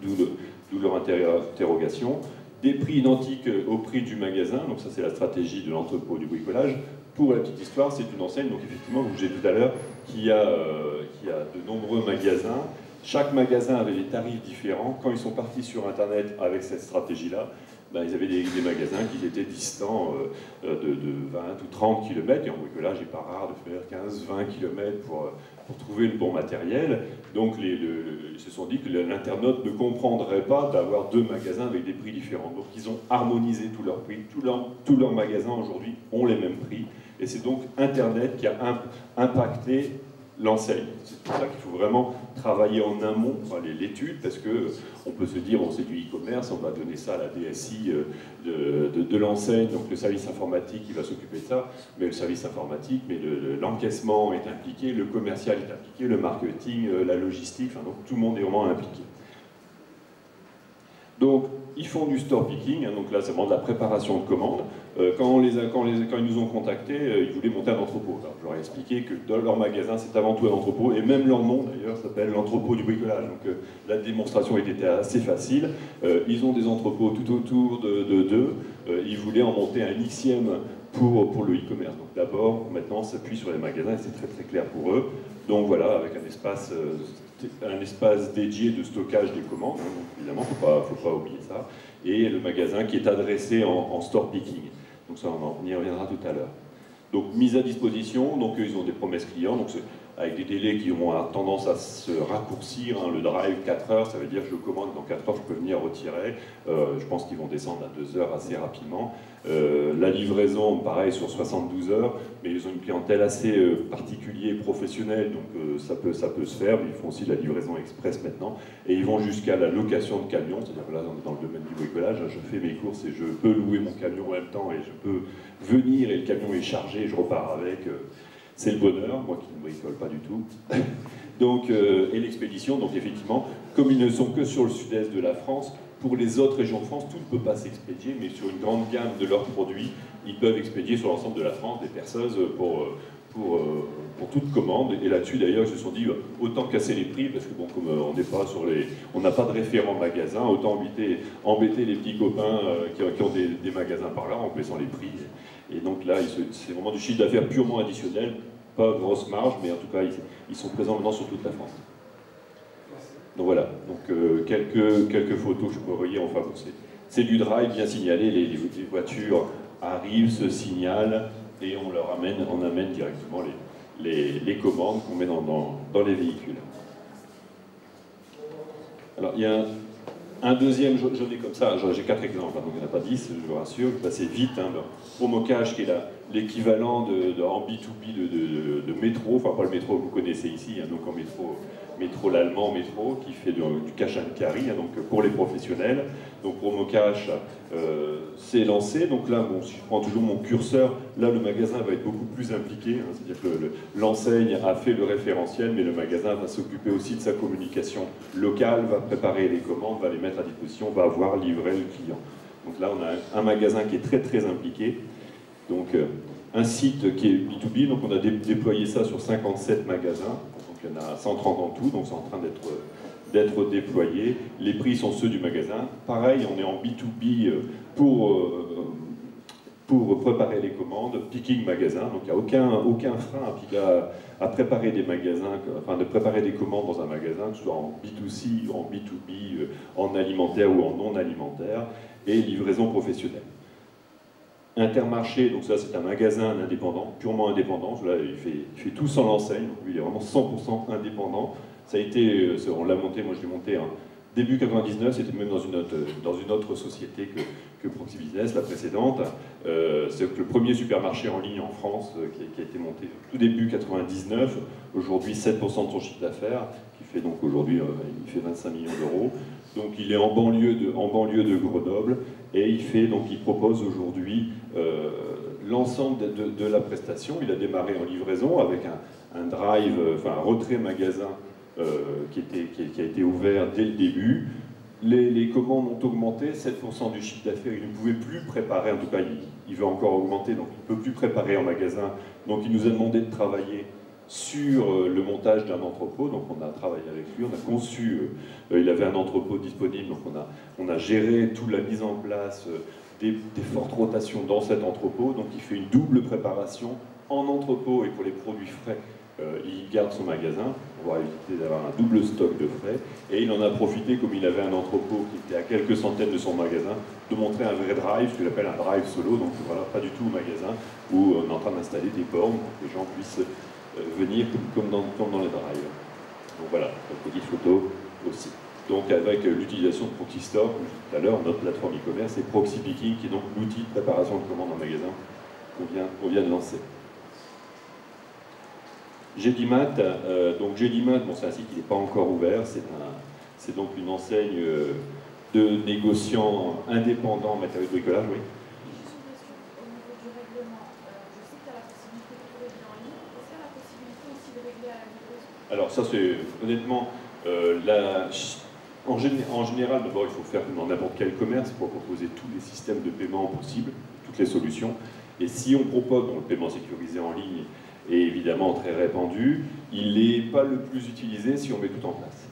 d'où leur interrogation. Des prix identiques au prix du magasin, donc ça c'est la stratégie de l'entrepôt du bricolage. Pour la petite histoire, c'est une enseigne, donc effectivement, comme j'ai dit tout à l'heure, qui a de nombreux magasins. Chaque magasin avait des tarifs différents. Quand ils sont partis sur Internet avec cette stratégie-là, ben, ils avaient des magasins qui étails distants de 20 ou 30 km, et en bricolage, il n'est pas rare de faire 15-20 km pour trouver le bon matériel. Donc ils se sont dit que l'internaute ne comprendrait pas d'avoir deux magasins avec des prix différents. Donc ils ont harmonisé tous leurs prix. Tous leurs magasins aujourd'hui ont les mêmes prix. Et c'est donc Internet qui a impacté l'enseigne. C'est pour ça qu'il faut vraiment travailler en amont, l'étude, parce qu'on peut se dire, c'est du e-commerce, on va donner ça à la DSI de l'enseigne, donc le service informatique qui va s'occuper de ça, mais le service informatique, mais l'encaissement est impliqué, le commercial est impliqué, le marketing, la logistique, enfin, donc tout le monde est vraiment impliqué. Donc, ils font du store picking, hein, donc là c'est vraiment de la préparation de commandes. Quand ils nous ont contactés, ils voulaient monter un entrepôt. Alors, je leur ai expliqué que dans leur magasin c'est avant tout un entrepôt, et même leur nom d'ailleurs s'appelle l'entrepôt du bricolage. Donc la démonstration était assez facile. Ils ont des entrepôts tout autour d'eux. Ils voulaient en monter un Xème pour le e-commerce. Donc d'abord, maintenant, on s'appuie sur les magasins et c'est très très clair pour eux. Donc voilà, avec un espace dédié de stockage des commandes, hein, donc évidemment, faut pas oublier ça, et le magasin qui est adressé en store picking. Donc ça, on y reviendra tout à l'heure. Donc mise à disposition, donc ils ont des promesses clients, donc avec des délais qui ont tendance à se raccourcir, hein, le drive 4 heures, ça veut dire que je commande dans 4 heures, je peux venir retirer, je pense qu'ils vont descendre à 2 heures assez rapidement. La livraison, pareil, sur 72 heures, mais ils ont une clientèle assez particulière, professionnelle, donc ça peut se faire, mais ils font aussi de la livraison express maintenant, et ils vont jusqu'à la location de camions, c'est-à-dire que là, on est dans le domaine du bricolage, je fais mes courses et je peux louer mon camion en même temps, et je peux venir et le camion est chargé, et je repars avec. C'est le bonheur, moi qui ne bricole pas du tout. Donc, et l'expédition, donc effectivement, comme ils ne sont que sur le sud-est de la France, pour les autres régions de France, tout ne peut pas s'expédier, mais sur une grande gamme de leurs produits, ils peuvent expédier sur l'ensemble de la France des perceuses pour toute commande. Et là-dessus, d'ailleurs, ils se sont dit, autant casser les prix, parce que bon, comme on n'a pas de référent magasin, autant embêter les petits copains qui ont des magasins par là, en baissant les prix. Et donc là, c'est vraiment du chiffre d'affaires purement additionnel, pas grosse marge, mais en tout cas, ils sont présents maintenant sur toute la France. Donc voilà, donc quelques photos que je peux envoyer, enfin bon, c'est du drive bien signalé, les voitures arrivent, se signalent, et on amène directement les commandes qu'on met dans les véhicules. Alors il y a un deuxième, j'en ai comme ça, j'ai 4 exemples, donc il n'y en a pas 10, je vous rassure, je vais passer vite. Hein, Promocash, qui est l'équivalent en B2B de métro, enfin pas le métro que vous connaissez ici, hein, donc en métro l'allemand métro, qui fait du cash and carry, hein, donc pour les professionnels. Donc Promocash s'est lancé, donc là, bon, si je prends toujours mon curseur, là le magasin va être beaucoup plus impliqué, hein, c'est-à-dire que l'enseigne a fait le référentiel, mais le magasin va s'occuper aussi de sa communication locale, va préparer les commandes, va les mettre à disposition, va avoir livré le client. Donc là, on a un magasin qui est très très impliqué. Donc un site qui est B2B, donc on a déployé ça sur 57 magasins, donc il y en a 130 en tout, donc c'est en train d'être déployé. Les prix sont ceux du magasin. Pareil, on est en B2B pour préparer les commandes, picking magasin, donc il n'y a aucun frein à préparer des magasins, enfin de préparer des commandes dans un magasin, que ce soit en B2C, en B2B, en alimentaire ou en non alimentaire, et livraison professionnelle. Intermarché, donc ça c'est un magasin indépendant, purement indépendant. Là, il fait tout sans l'enseigne, donc lui il est vraiment 100% indépendant. Ça a été, on l'a monté, moi je l'ai monté début 99, c'était même dans une autre société que Proxy Business, la précédente. C'est le premier supermarché en ligne en France qui a été monté tout début 99, aujourd'hui 7% de son chiffre d'affaires, qui fait donc aujourd'hui, il fait 25 millions d'euros. Donc il est en banlieue de Grenoble, et il propose aujourd'hui l'ensemble de la prestation. Il a démarré en livraison avec un drive, enfin un retrait magasin qui a été ouvert dès le début. Les commandes ont augmenté, 7% du chiffre d'affaires. Il ne pouvait plus préparer, en tout cas il veut encore augmenter, donc il ne peut plus préparer en magasin. Donc il nous a demandé de travailler sur le montage d'un entrepôt. Donc on a travaillé avec lui, on a conçu, il avait un entrepôt disponible, donc on a géré toute la mise en place des fortes rotations dans cet entrepôt. Donc il fait une double préparation en entrepôt, et pour les produits frais, il garde son magasin pour éviter d'avoir un double stock de frais, et il en a profité, comme il avait un entrepôt qui était à quelques centaines de son magasin, de montrer un vrai drive, ce qu'il appelle un drive solo. Donc voilà, pas du tout au magasin, où on est en train d'installer des bornes pour que les gens puissent venir comme dans les drives. Donc voilà, une petite photo aussi. Donc avec l'utilisation de Proxy Store, comme je disais tout à l'heure, notre plateforme e-commerce, et Proxy Picking, qui est donc l'outil de préparation de commandes en magasin qu'on vient de lancer. Gédimat, donc Gédimat, bon, c'est un site qui n'est pas encore ouvert, c'est donc une enseigne de négociants indépendants en matériaux de bricolage, oui. Au niveau du règlement, je sais qu'il y a la possibilité de régler en ligne. Est-ce qu'il y a la possibilité aussi de régler à la livraison? Alors ça c'est, honnêtement, en général, d'abord il faut faire comme dans n'importe quel commerce pour proposer tous les systèmes de paiement possibles, toutes les solutions. Et si on propose donc, le paiement sécurisé en ligne, est évidemment très répandu, il n'est pas le plus utilisé si on met tout en place.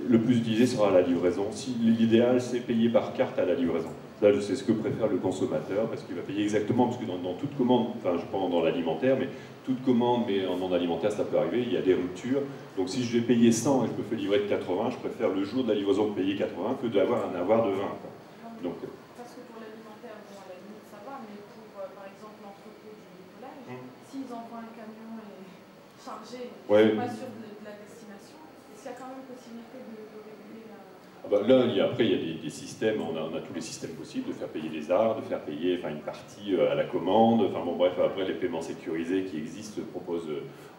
Le plus utilisé sera la livraison. L'idéal, c'est payer par carte à la livraison. Là, je sais ce que préfère le consommateur, parce qu'il va payer exactement, parce que dans toute commande, enfin je pense dans l'alimentaire, mais toute commande, mais en non alimentaire, ça peut arriver, il y a des ruptures. Donc si je vais payer 100 et je me fais livrer de 80, je préfère le jour de la livraison de payer 80 que d'avoir un avoir de 20. Donc, parce que pour l'alimentaire, bon, à la limite ça va, mais pour par exemple l'entrepôt du bricolage, s'ils envoient un camion et chargé, ils ne sont pas sûrs de la destination, est-ce qu'il y a quand même possibilité de réguler la... Bah là, après, il y a des systèmes, on a tous les systèmes possibles, de faire payer des arts, de faire payer une partie à la commande. Enfin bon, bref, après, les paiements sécurisés qui existent proposent,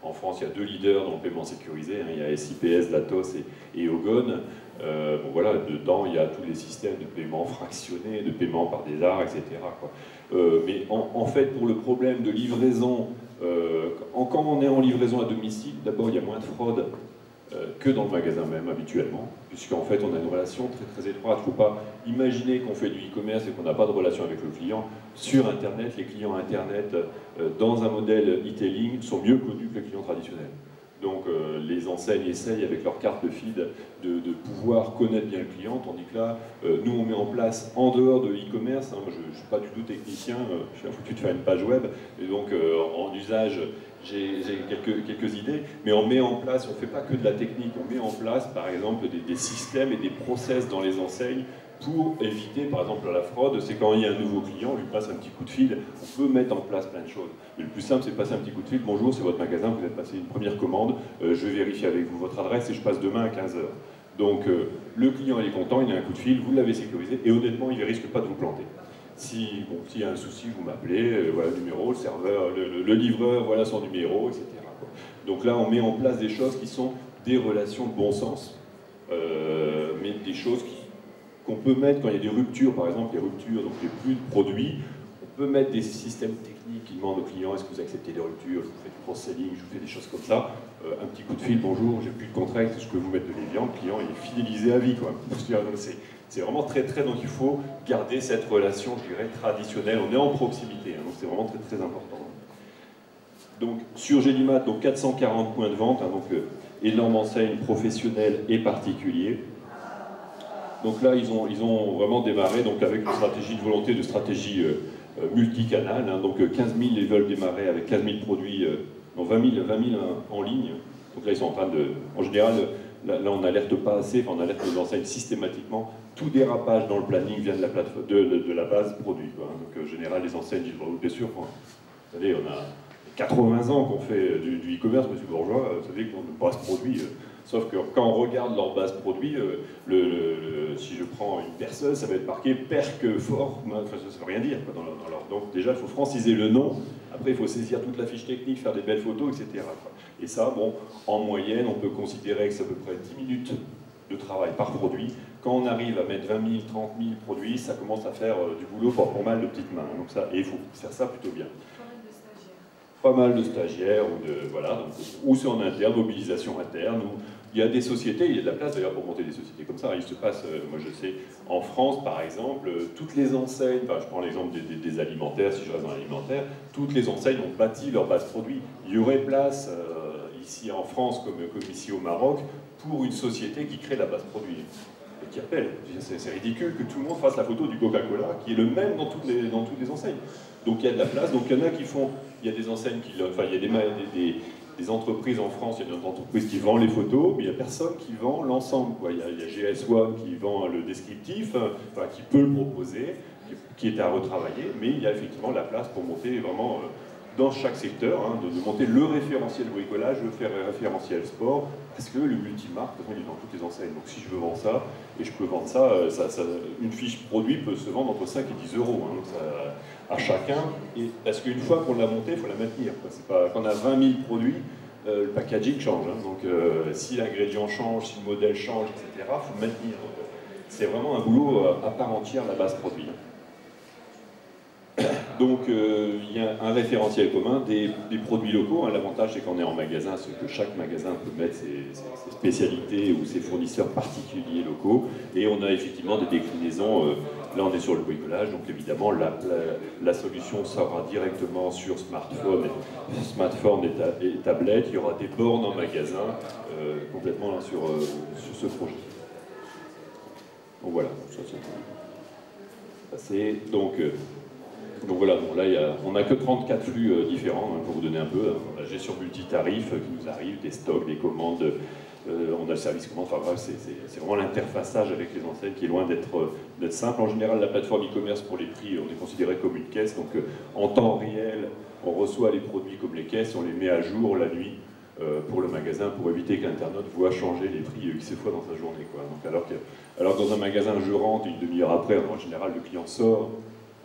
en France, il y a 2 leaders dans le paiement sécurisé, hein, il y a SIPS, Datos et Ogone. Bon voilà, dedans, il y a tous les systèmes de paiement fractionné, de paiement par des arts, etc. quoi. Mais en fait, pour le problème de livraison, quand on est en livraison à domicile, d'abord, il y a moins de fraude que dans le magasin même habituellement, puisqu'en fait on a une relation très très étroite. Il ne faut pas imaginer qu'on fait du e-commerce et qu'on n'a pas de relation avec le client. Sur Internet, les clients Internet, dans un modèle e-tailing, sont mieux connus que les clients traditionnels. Donc les enseignes essayent avec leur carte de feed de pouvoir connaître bien le client, tandis que là, nous on met en place en dehors de l'e-commerce, hein, moi je ne suis pas du tout technicien, je suis foutu de faire une page web, et donc en usage, j'ai quelques idées, mais on met en place, on ne fait pas que de la technique, on met en place par exemple des systèmes et des process dans les enseignes pour éviter par exemple la fraude. C'est quand il y a un nouveau client, on lui passe un petit coup de fil, on peut mettre en place plein de choses. Mais le plus simple, c'est de passer un petit coup de fil, bonjour, c'est votre magasin, vous êtes passé une première commande, je vais vérifier avec vous votre adresse et je passe demain à 15h. Donc le client il est content, il a un coup de fil, vous l'avez sécurisé, et honnêtement, il ne risque pas de vous planter. S'il y a un souci, vous m'appelez, voilà le numéro, le serveur, le livreur, voilà son numéro, etc. Donc là, on met en place des choses qui sont des relations de bon sens, mais des choses qu'on peut mettre quand il y a des ruptures, par exemple les ruptures, donc il n'y a plus de produits, on peut mettre des systèmes techniques qui demandent aux clients est-ce que vous acceptez les ruptures, je vous fais du cross-selling, je vous fais des choses comme ça, un petit coup de fil, bonjour, j'ai plus de contrat, est-ce que je peux vous mettre de l'Evian, le client il est fidélisé à vie, quoi. C'est vraiment très très, donc il faut garder cette relation, je dirais, traditionnelle, on est en proximité, hein, donc c'est vraiment très très important. Donc sur Gédimat, donc 440 points de vente, hein, donc énorme enseigne professionnelle et particulier. Donc là, ils ont vraiment démarré donc, avec une stratégie de volonté, de stratégie multicanal. Hein, donc 15 000, ils veulent démarrer avec 15 000 produits, non 20 000 en ligne. Donc là, ils sont en train de... En général, là on n'alerte pas assez, on alerte les enseignes systématiquement. Tout dérapage dans le planning vient de la, de la base produit, quoi. Donc en général, les enseignes disent, oh, bien sûr, quoi. Vous savez, on a 80 ans qu'on fait du e-commerce, monsieur Bourgeois, vous savez qu'on base produit. Sauf que quand on regarde leur base produit, si je prends une perceuse, ça va être marqué perque fort, enfin, ça ne veut rien dire. Quoi, dans leur... Donc déjà, il faut franciser le nom, après il faut saisir toute la fiche technique, faire des belles photos, etc. Quoi. Et ça, bon, en moyenne, on peut considérer que c'est à peu près 10 minutes de travail par produit. Quand on arrive à mettre 20 000, 30 000 produits, ça commence à faire du boulot pour mal de petites mains. Donc ça, et il faut faire ça plutôt bien. Pas mal de stagiaires, ou de, voilà, donc, ou c'est en interne, mobilisation interne, ou il y a des sociétés, il y a de la place d'ailleurs pour monter des sociétés comme ça. Il se passe, moi je sais, en France par exemple, toutes les enseignes, enfin, je prends l'exemple des alimentaires, si je reste dans l'alimentaire, toutes les enseignes ont bâti leur base produit. Il y aurait place ici en France, comme ici au Maroc, pour une société qui crée la base produit. Et qui appelle. C'est ridicule que tout le monde fasse la photo du Coca-Cola, qui est le même dans toutes les enseignes. Donc il y a de la place, donc il y en a qui font, il y a des enseignes qui, enfin il y a des entreprises en France, il y a des entreprises qui vendent les photos, mais il n'y a personne qui vend l'ensemble. Il y a GS1 qui vend le descriptif, enfin, qui peut le proposer, qui est à retravailler, mais il y a effectivement la place pour monter vraiment dans chaque secteur, hein, de monter le référentiel bricolage, le référentiel sport, parce que le multimarque, il est dans toutes les enseignes. Donc si je veux vendre ça, et je peux vendre ça, une fiche produit peut se vendre entre 5 et 10 euros. Hein, donc ça, à chacun, et parce qu'une fois qu'on l'a monté, il faut la maintenir. C'est pas, quand on a 20 000 produits, le packaging change. Hein, donc si l'ingrédient change, si le modèle change, etc., il faut le maintenir. C'est vraiment un boulot à part entière, la base produit. Donc il y a un référentiel commun des produits locaux. Hein. L'avantage c'est qu'on est en magasin, c'est que chaque magasin peut mettre ses spécialités ou ses fournisseurs particuliers locaux. Et on a effectivement des déclinaisons. Là on est sur le bricolage, donc évidemment la solution sera directement sur smartphone et tablette. Il y aura des bornes en magasin complètement là, sur ce projet. Donc voilà, ça c'est donc voilà, bon, là on n'a que 34 flux différents, hein, pour vous donner un peu. La gestion multitarif qui nous arrive, des stocks, des commandes, on a le service commande, enfin bref, c'est vraiment l'interfaçage avec les enseignes qui est loin d'être simple. En général, la plateforme e-commerce pour les prix, on est considéré comme une caisse, donc en temps réel, on reçoit les produits comme les caisses, on les met à jour la nuit pour le magasin, pour éviter que l'internaute voit changer les prix X fois dans sa journée. Quoi. Donc, alors que dans un magasin, je rentre, une demi-heure après, en général, le client sort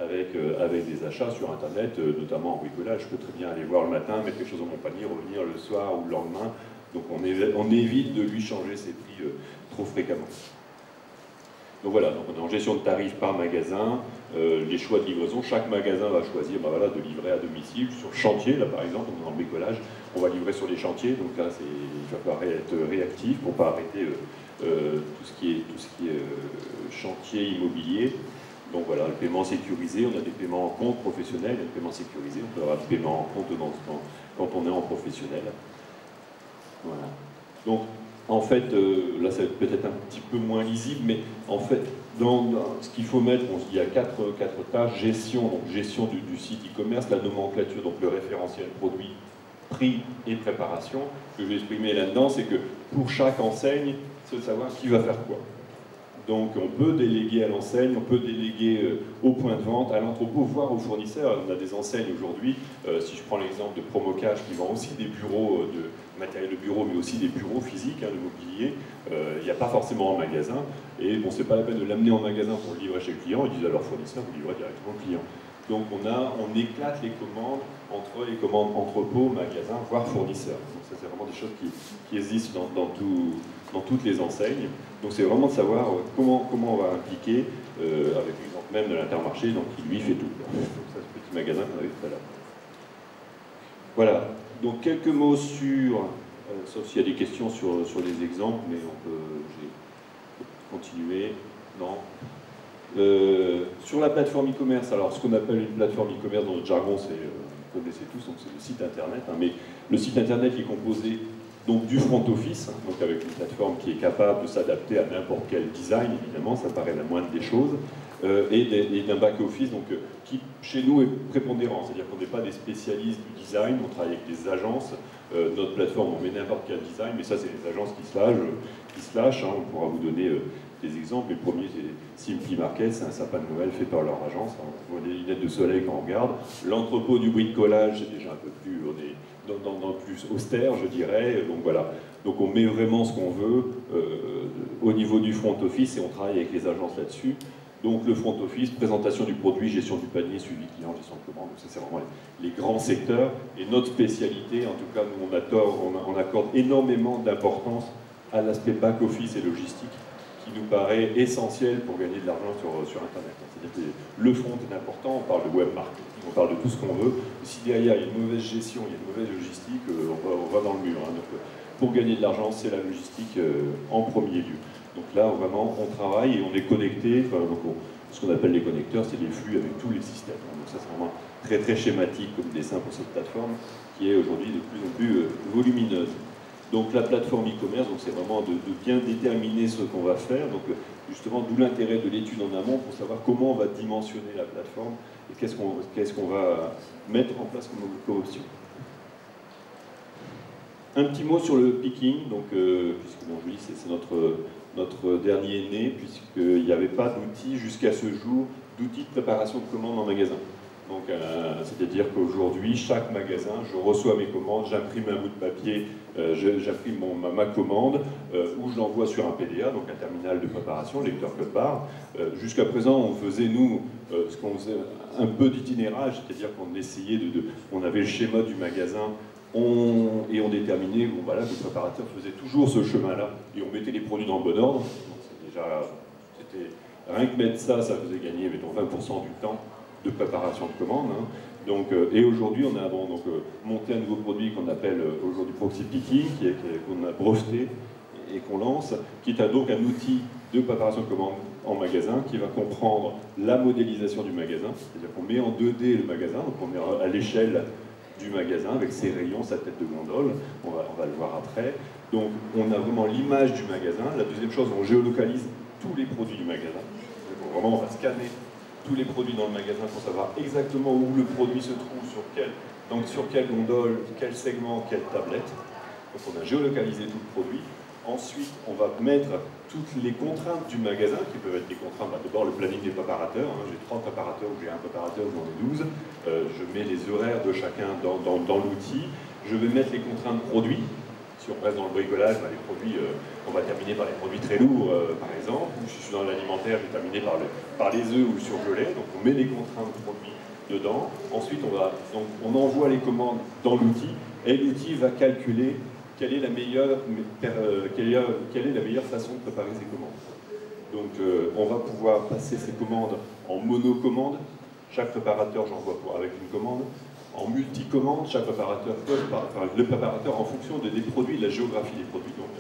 avec des achats sur Internet, notamment en bricolage. Je peux très bien aller voir le matin, mettre quelque chose dans mon panier, revenir le soir ou le lendemain. Donc on évite de lui changer ses prix trop fréquemment. Donc voilà, donc on est en gestion de tarifs par magasin, les choix de livraison. Chaque magasin va choisir de livrer à domicile. Sur chantier, là par exemple, on est en bricolage, on va livrer sur les chantiers. Donc là, il va falloir être réactif pour ne pas arrêter tout ce qui est chantier immobilier. Donc voilà, le paiement sécurisé, on a des paiements en compte professionnel, des paiements sécurisés, on peut avoir des paiements en compte quand on est en professionnel. Voilà. Donc, en fait, là, ça va être peut-être un petit peu moins lisible, mais en fait, dans ce qu'il faut mettre, il y a quatre tâches. Gestion, donc gestion du site e-commerce, la nomenclature, donc le référentiel produit, prix et préparation. Ce que je vais exprimer là-dedans, c'est que pour chaque enseigne, c'est de savoir qui va faire quoi. Donc on peut déléguer à l'enseigne, on peut déléguer au point de vente, à l'entrepôt, voire aux fournisseurs. On a des enseignes aujourd'hui, si je prends l'exemple de Promocage qui vend aussi des bureaux, de matériel de bureau, mais aussi des bureaux physiques, de mobilier. Il n'y a pas forcément en magasin. Et bon, c'est pas la peine de l'amener en magasin pour le livrer chez le client. Ils disent à leur fournisseur, vous livrez directement au client. Donc on éclate les commandes entre les commandes entrepôt, magasin, voire fournisseurs. Donc ça c'est vraiment des choses qui existent dans toutes les enseignes. Donc c'est vraiment de savoir comment on va impliquer, avec l'exemple même de l'Intermarché, donc qui lui fait tout. Donc ça, ce petit magasin qu'on avait tout à l'heure. Voilà, donc quelques mots sur, sauf s'il y a des questions sur les exemples, mais on peut continuer. Non. Sur la plateforme e-commerce, alors ce qu'on appelle une plateforme e-commerce dans notre jargon, c'est, vous connaissez tous, donc c'est le site internet, mais le site internet qui est composé donc du front office, donc avec une plateforme qui est capable de s'adapter à n'importe quel design, évidemment, ça paraît la moindre des choses, et d'un back office donc, qui chez nous est prépondérant, c'est-à-dire qu'on n'est pas des spécialistes du design, on travaille avec des agences, notre plateforme on met n'importe quel design, mais ça c'est les agences qui se lâchent, qui se lâchent. Hein. On pourra vous donner des exemples. Le premier, c'est Simply Market, c'est un sapin de Noël fait par leur agence. Hein. On voit des lunettes de soleil quand on regarde. L'entrepôt du bricolage, c'est déjà un peu plus, on est dans le plus austère, je dirais. Donc voilà. Donc on met vraiment ce qu'on veut au niveau du front office et on travaille avec les agences là-dessus. Donc le front office, présentation du produit, gestion du panier, suivi client, gestion de commande. Donc ça c'est vraiment les grands secteurs. Et notre spécialité, en tout cas nous on accorde énormément d'importance à l'aspect back-office et logistique qui nous paraît essentiel pour gagner de l'argent sur Internet. C'est-à-dire que le front est important, on parle de web marketing, on parle de tout ce qu'on veut. Si derrière il y a une mauvaise gestion, il y a une mauvaise logistique, on va dans le mur. Hein. Donc, pour gagner de l'argent, c'est la logistique en premier lieu. Donc là, vraiment, on travaille et on est connecté. Enfin, ce qu'on appelle les connecteurs, c'est les flux avec tous les systèmes. Donc ça, c'est vraiment très très schématique comme dessin pour cette plateforme qui est aujourd'hui de plus en plus volumineuse. Donc la plateforme e-commerce, c'est vraiment de bien déterminer ce qu'on va faire. Donc justement, d'où l'intérêt de l'étude en amont pour savoir comment on va dimensionner la plateforme et qu'est-ce qu'on va mettre en place comme option. Un petit mot sur le picking, donc, puisque bon, je dis c'est notre dernier né, puisqu'il n'y avait pas d'outils jusqu'à ce jour, d'outils de préparation de commandes en magasin. Donc, c'est-à-dire qu'aujourd'hui, chaque magasin, je reçois mes commandes, j'imprime un bout de papier, j'imprime ma commande, ou je l'envoie sur un PDA, donc un terminal de préparation, lecteur code barre. Jusqu'à présent, on faisait, nous, ce qu'on faisait, un peu d'itinérage, c'est-à-dire qu'on essayait on avait le schéma du magasin, et on déterminait, bon, voilà, le préparateur faisait toujours ce chemin-là, et on mettait les produits dans le bon ordre. C'était rien que mettre ça, ça faisait gagner, mettons, 20% du temps de préparation de commande. Hein. Donc, et aujourd'hui, on a monté un nouveau produit qu'on appelle aujourd'hui Proxy Picking, qu'on a breveté et qu'on lance, qui est donc un outil de préparation de commande en magasin qui va comprendre la modélisation du magasin, c'est-à-dire qu'on met en 2D le magasin, donc on met à l'échelle du magasin avec ses rayons, sa tête de gondole, on va le voir après. Donc on a vraiment l'image du magasin. La deuxième chose, on géolocalise tous les produits du magasin. Donc, vraiment, on va scanner tous les produits dans le magasin pour savoir exactement où le produit se trouve, sur quelle gondole, quel segment, quelle tablette. Donc on a géolocalisé tout le produit. Ensuite, on va mettre toutes les contraintes du magasin, qui peuvent être des contraintes, d'abord le planning des préparateurs, hein, j'ai 3 préparateurs ou j'ai un préparateur ou j'en ai 12, je mets les horaires de chacun dans l'outil, je vais mettre les contraintes produits, si on reste dans le bricolage, les produits, on va terminer par les produits très lourds, par exemple, ou si je suis dans l'alimentaire, je vais terminer par les œufs ou le surgelé, donc on met les contraintes produits dedans, ensuite on envoie les commandes dans l'outil, et l'outil va calculer quelle est la meilleure façon de préparer ces commandes. Donc on va pouvoir passer ces commandes en monocommande, chaque préparateur j'envoie avec une commande, en multicommande, chaque préparateur le préparateur en fonction des produits, de la géographie des produits. Donc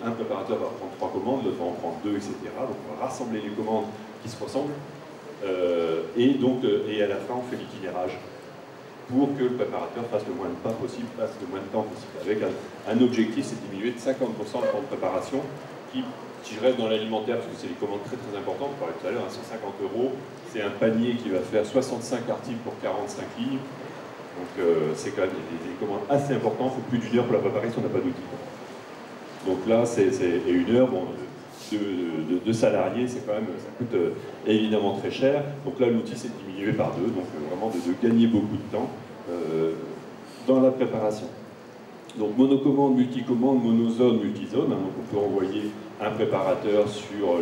un préparateur va prendre 3 commandes, l'autre va en prendre 2, etc. Donc on va rassembler les commandes qui se ressemblent, et à la fin on fait l'itinérage pour que le préparateur fasse le moins de pas possible, passe le moins de temps possible. Avec un objectif, c'est diminuer de 50% le temps de préparation, qui, si je reste dans l'alimentaire, parce que c'est des commandes très très importantes, on parlait tout à l'heure, à 150 €, c'est un panier qui va faire 65 articles pour 45 lignes. Donc c'est quand même des commandes assez importantes, il faut plus d'1 heure pour la préparer si on n'a pas d'outil. Donc là, et 1 heure, bon, de salariés, c'est quand même, ça coûte évidemment très cher. Donc là, l'outil s'est diminué par 2, donc vraiment de gagner beaucoup de temps dans la préparation. Donc monocommande, multicommande, monozone, multizone. Hein, donc on peut envoyer un préparateur sur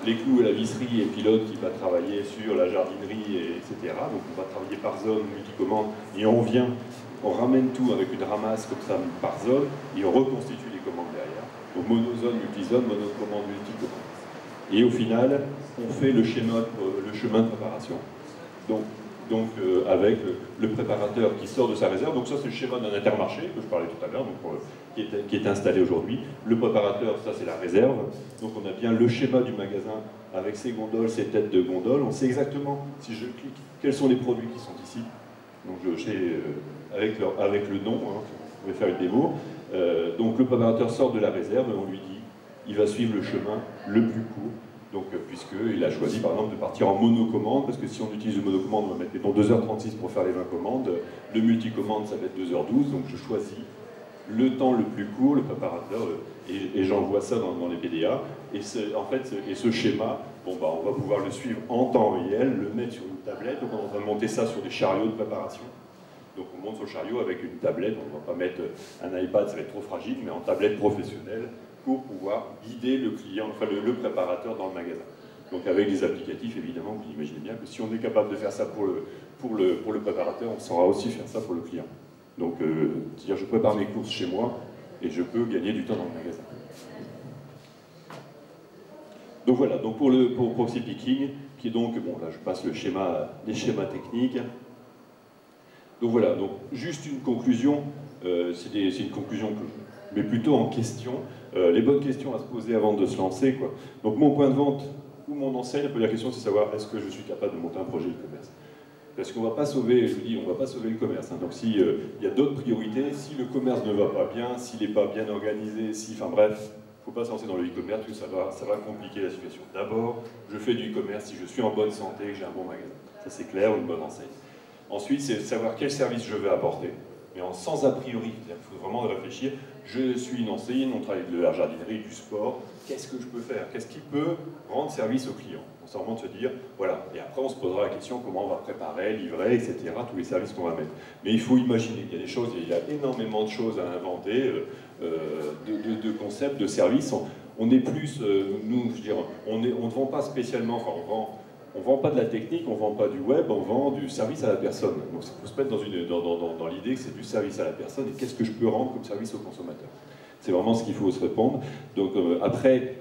les clous et la visserie et puis l'autre qui va travailler sur la jardinerie, etc. Donc on va travailler par zone, multicommande, et on ramène tout avec une ramasse comme ça par zone et on reconstitue les commandes derrière. Donc monozone, multizone, monocommande, multicommande. Et au final, on fait le chemin de préparation. Donc avec le préparateur qui sort de sa réserve. Donc ça, c'est le schéma d'un Intermarché que je parlais tout à l'heure, qui est installé aujourd'hui. Le préparateur, ça c'est la réserve. Donc on a bien le schéma du magasin avec ses gondoles, ses têtes de gondole. On sait exactement, si je clique, quels sont les produits qui sont ici. Donc je sais, avec le nom, hein, on va faire une démo. Donc le préparateur sort de la réserve et on lui dit, il va suivre le chemin le plus court. Donc, puisqu'il a choisi par exemple de partir en monocommande, parce que si on utilise le monocommande, on va mettre 2h36 pour faire les 20 commandes, le multicommande ça va être 2h12, donc je choisis le temps le plus court, le préparateur et j'envoie ça dans les PDA. Et en fait, ce schéma, bon, bah, on va pouvoir le suivre en temps réel, le mettre sur une tablette. Donc on va monter ça sur des chariots de préparation. Donc on monte sur le chariot avec une tablette, on ne va pas mettre un iPad, ça va être trop fragile, mais en tablette professionnelle pour pouvoir guider le client, enfin le préparateur dans le magasin. Donc avec des applicatifs, évidemment, vous imaginez bien que si on est capable de faire ça pour le préparateur, on saura aussi faire ça pour le client. Donc, c'est-à-dire je prépare mes courses chez moi et je peux gagner du temps dans le magasin. Donc voilà, donc pour Proxy Picking, qui est donc, bon là je passe les schémas techniques. Donc voilà, donc juste une conclusion, c'est une conclusion que je mets plutôt en question, les bonnes questions à se poser avant de se lancer, quoi. Donc mon point de vente ou mon enseigne, la première question c'est savoir est-ce que je suis capable de monter un projet e-commerce. Parce qu'on ne va pas sauver, je vous dis, on va pas sauver le commerce. Hein. Donc s'il y a d'autres priorités, si le commerce ne va pas bien, s'il n'est pas bien organisé, enfin bref, il ne faut pas se lancer dans le e-commerce, parce que ça va compliquer la situation. D'abord, je fais du e-commerce si je suis en bonne santé, que j'ai un bon magasin. Ça c'est clair, une bonne enseigne. Ensuite, c'est savoir quel service je vais apporter, mais sans a priori. Il faut vraiment réfléchir. Je suis une enseigne, on travaille de la jardinerie, du sport. Qu'est-ce que je peux faire? Qu'est-ce qui peut rendre service au client? C'est vraiment de se dire, voilà. Et après, on se posera la question comment on va préparer, livrer, etc. Tous les services qu'on va mettre. Mais il faut imaginer. Il y a des choses, il y a énormément de choses à inventer, de concepts, de services. On est plus, nous, je veux dire, on ne vend pas spécialement. Enfin, on ne vend pas de la technique, on ne vend pas du web, on vend du service à la personne. Donc il faut se mettre dans l'idée que c'est du service à la personne et qu'est-ce que je peux rendre comme service au consommateur. C'est vraiment ce qu'il faut se répondre. Donc après,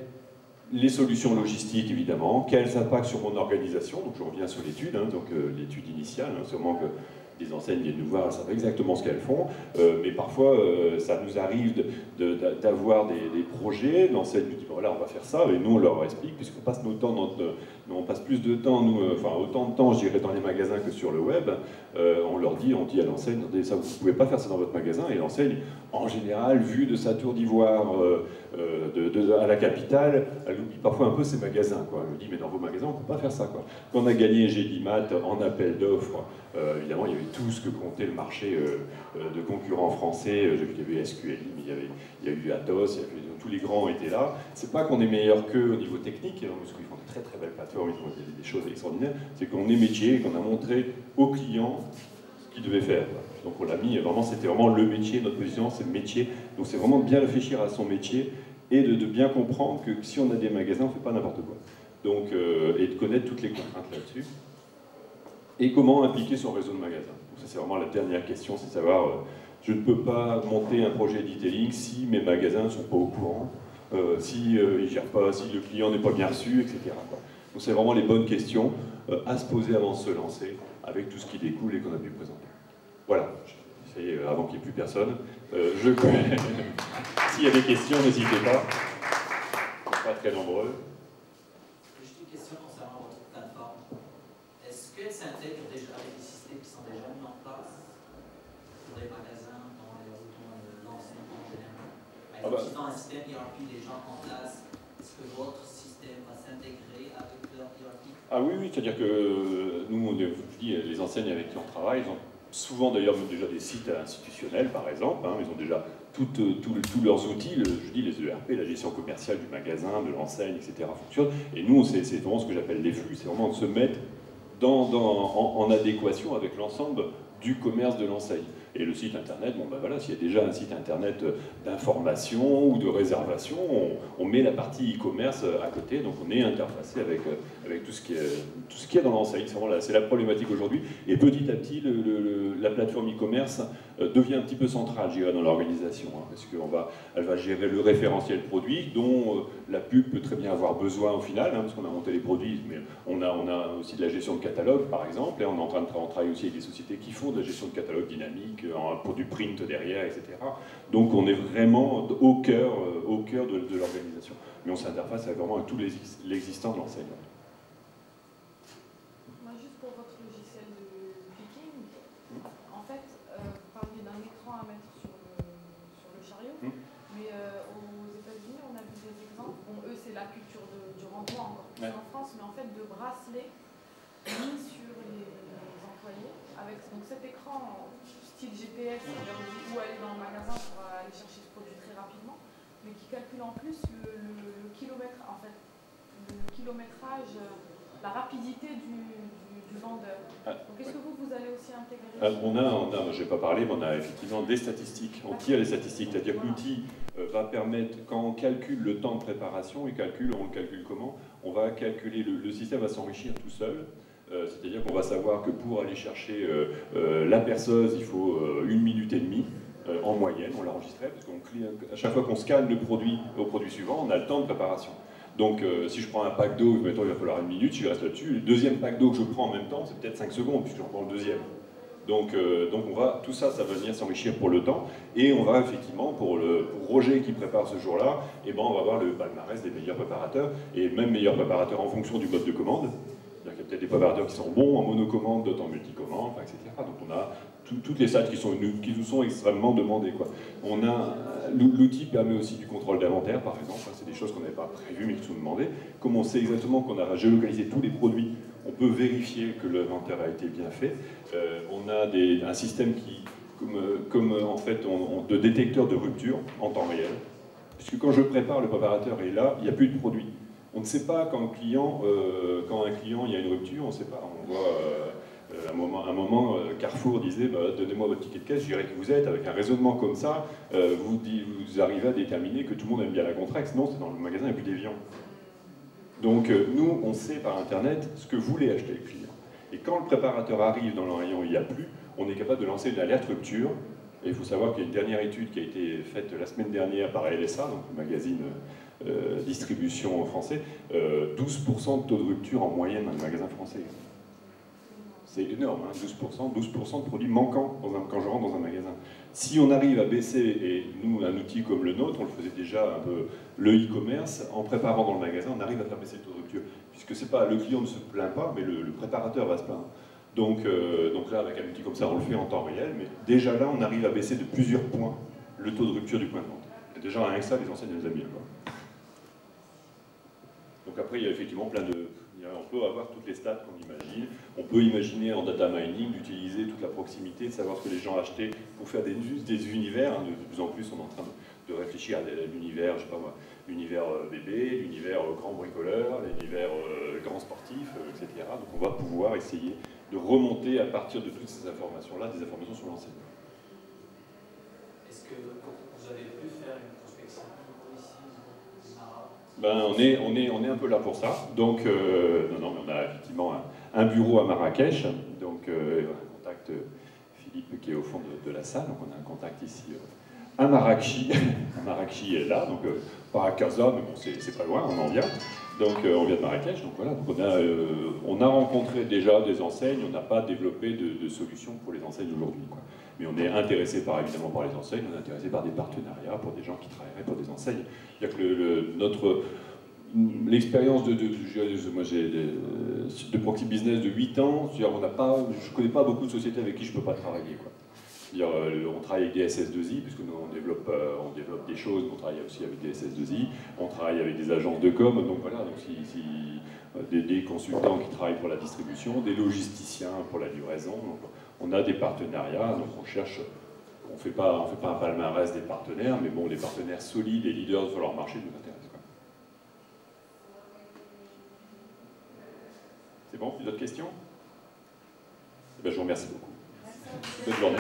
les solutions logistiques évidemment, quels impacts sur mon organisation, donc je reviens sur l'étude, hein, donc l'étude initiale, hein, sûrement que les enseignes viennent nous voir, elles savent exactement ce qu'elles font, mais parfois ça nous arrive d'avoir des projets, l'enseigne nous dit voilà on va faire ça, et nous on leur explique, puisqu'on passe on passe plus de temps, enfin autant de temps je dirais dans les magasins que sur le web, on dit à l'enseigne, ça vous ne pouvez pas faire ça dans votre magasin, et l'enseigne, en général, vu de sa tour d'ivoire à la capitale, elle oublie parfois un peu ses magasins, quoi. Elle nous dit mais dans vos magasins on ne peut pas faire ça, quoi. Quand on a gagné Gélimat en appel d'offres, évidemment, il y avait tout ce que comptait le marché de concurrents français. J'ai vu qu'il y avait SQLI, mais il y a eu Atos, tous les grands étaient là. C'est pas qu'on est meilleur qu'eux au niveau technique, hein, parce qu'ils font de très très belles plateformes, ils font des choses extraordinaires. C'est qu'on est métier et qu'on a montré aux clients ce qu'ils devaient faire. Donc on l'a mis, vraiment, c'était vraiment le métier, notre position, c'est le métier. Donc c'est vraiment de bien réfléchir à son métier et de bien comprendre que si on a des magasins, on ne fait pas n'importe quoi. Donc, et de connaître toutes les contraintes là-dessus. Et comment impliquer son réseau de magasins. Donc ça c'est vraiment la dernière question, c'est de savoir, je ne peux pas monter un projet d'e-tailing si mes magasins ne sont pas au courant, si ils ne gèrent pas, si le client n'est pas bien reçu, etc. Donc c'est vraiment les bonnes questions à se poser avant de se lancer, avec tout ce qui découle et qu'on a pu présenter. Voilà, j'essaie, avant qu'il n'y ait plus personne. S'il y a des questions, n'hésitez pas. Pas très nombreux. Juste une question concernant votre plateforme. Est-ce qu'elle s'intègre déjà avec des systèmes qui sont déjà mis en place pour les magasins, dans l'enseignement en général? Par exemple, si dans un système ERP déjà en place, est-ce que votre système va s'intégrer avec leur ERP? Ah oui, oui, c'est-à-dire que nous, je dis, les enseignes avec qui on travaille, ils ont souvent d'ailleurs déjà des sites institutionnels, par exemple, hein, ils ont déjà tous leurs outils, je dis les ERP, la gestion commerciale du magasin, de l'enseigne, etc. fonctionne. Et nous, c'est vraiment ce que j'appelle les flux, c'est vraiment de se mettre en adéquation avec l'ensemble du commerce de l'enseigne. Et le site internet, bon ben voilà, s'il y a déjà un site internet d'information ou de réservation, on met la partie e-commerce à côté, donc on est interfacé avec tout ce qui est dans l'enseigne. C'est la problématique aujourd'hui. Et petit à petit, la plateforme e-commerce devient un petit peu centrale, je dirais, dans l'organisation, hein, parce qu'elle va gérer le référentiel produit, dont la pub peut très bien avoir besoin au final, hein, parce qu'on a monté les produits, mais on a aussi de la gestion de catalogue, par exemple, et on est en train de travailler aussi avec des sociétés qui font de la gestion de catalogue dynamique, pour du print derrière, etc. Donc on est vraiment au cœur de l'organisation. Mais on s'interface vraiment à tout l'existant de l'enseigne. Moi, juste pour votre logiciel de picking, en fait, vous parliez d'un écran à mettre sur le chariot, mais aux États-Unis, on a vu des exemples. Bon, eux, c'est la culture du renvoi encore plus en France, mais en fait de bracelets mis sur les employés, avec donc cet écran style GPS, on leur dit où aller dans le magasin pour aller chercher ce produit très rapidement. mais qui calcule en plus le kilomètre, en fait, le kilométrage, la rapidité du vendeur. Donc est-ce que vous allez aussi intégrer je n'ai pas parlé, mais on a effectivement des statistiques. On tire les statistiques, c'est-à-dire que l'outil va permettre, quand on calcule le temps de préparation, on le calcule comment? On va calculer, le système va s'enrichir tout seul. C'est-à-dire qu'on va savoir que pour aller chercher la perceuse, il faut 1 minute et demie en moyenne, on l'a enregistré, parce qu'à chaque fois qu'on scanne le produit au produit suivant, on a le temps de préparation. Donc si je prends un pack d'eau, mettons, il va falloir 1 minute, si je reste là-dessus, le deuxième pack d'eau que je prends en même temps, c'est peut-être 5 secondes, puisque j'en prends le deuxième. Donc tout ça, ça va venir s'enrichir pour le temps, et on va effectivement, pour Roger qui prépare ce jour-là, eh ben, on va avoir le palmarès des meilleurs préparateurs, et même meilleurs préparateurs en fonction du mode de commande. Il y a peut-être des préparateurs qui sont bons en monocommande, d'autres en multicommande, etc. Donc on a toutes les stats qui nous sont extrêmement demandées, quoi. L'outil permet aussi du contrôle d'inventaire, par exemple. C'est des choses qu'on n'avait pas prévues mais qui sont demandées. Comme on sait exactement qu'on a géolocalisé tous les produits, on peut vérifier que l'inventaire a été bien fait. On a un système qui, en fait, de détecteur de rupture en temps réel. Puisque quand je prépare, le préparateur est là, il n'y a plus de produit. On ne sait pas quand un client, il y a une rupture, on ne sait pas. On voit un moment, Carrefour disait donnez-moi votre ticket de caisse, je dirais que vous êtes, avec un raisonnement comme ça, vous arrivez à déterminer que tout le monde aime bien la Contrex. Non, c'est dans le magasin, il n'y a plus d'Evian. Donc nous, on sait par Internet ce que voulait acheter le client. Et quand le préparateur arrive dans le rayon où il n'y a plus, on est capable de lancer une alerte rupture. Et il faut savoir qu'il y a une dernière étude qui a été faite la semaine dernière par LSA, donc le magazine distribution français, 12% de taux de rupture en moyenne dans les magasins français. C'est énorme, hein, 12% de produits manquants quand je rentre dans un magasin. Si on arrive à baisser, et nous, un outil comme le nôtre, on le faisait déjà un peu, le e-commerce, en préparant dans le magasin, on arrive à faire baisser le taux de rupture. Puisque c'est pas, le client ne se plaint pas, mais le préparateur va se plaindre. Donc là, avec un outil comme ça, on le fait en temps réel, mais déjà là, on arrive à baisser de plusieurs points le taux de rupture du point de vente. Et déjà, avec ça, les enseignes nous aiment bien. Donc après, il y a effectivement on peut avoir toutes les stats qu'on imagine. On peut imaginer en data mining d'utiliser toute la proximité, de savoir ce que les gens achetaient pour faire des univers. Hein. De plus en plus, on est en train de réfléchir à l'univers, je sais pas moi, l'univers bébé, l'univers grand bricoleur, l'univers grand sportif, etc. Donc on va pouvoir essayer de remonter à partir de toutes ces informations-là, des informations sur l'enseignement. Est-ce que vous avez pu faire une prospection ici, on est un peu là pour ça. Donc, non, mais on a effectivement un bureau à Marrakech. Donc, on contacte Philippe qui est au fond de la salle. Donc, on a un contact ici à Marrakech. Marrakech est là, donc pas à Casa, mais bon, c'est pas loin, on en vient. Donc, on vient de Marrakech. Donc, voilà. Donc, on a rencontré déjà des enseignes. On n'a pas développé de solutions pour les enseignes aujourd'hui, quoi. Mais on est intéressé évidemment par les enseignes, on est intéressé par des partenariats pour des gens qui travailleraient pour des enseignes. Il y a que l'expérience moi j'ai de Proxy Business de 8 ans, je ne connais pas beaucoup de sociétés avec qui je ne peux pas travailler, quoi. On travaille avec des SS2I, puisque nous on développe des choses, mais on travaille aussi avec des SS2I, on travaille avec des agences de com, donc voilà, donc des consultants qui travaillent pour la distribution, des logisticiens pour la livraison. Donc, on a des partenariats, donc on cherche, on fait pas un palmarès des partenaires, mais bon, des partenaires solides et leaders sur leur marché nous intéressent, quoi. C'est bon, plus d'autres questions? Eh bien, je vous remercie beaucoup. Bonne journée.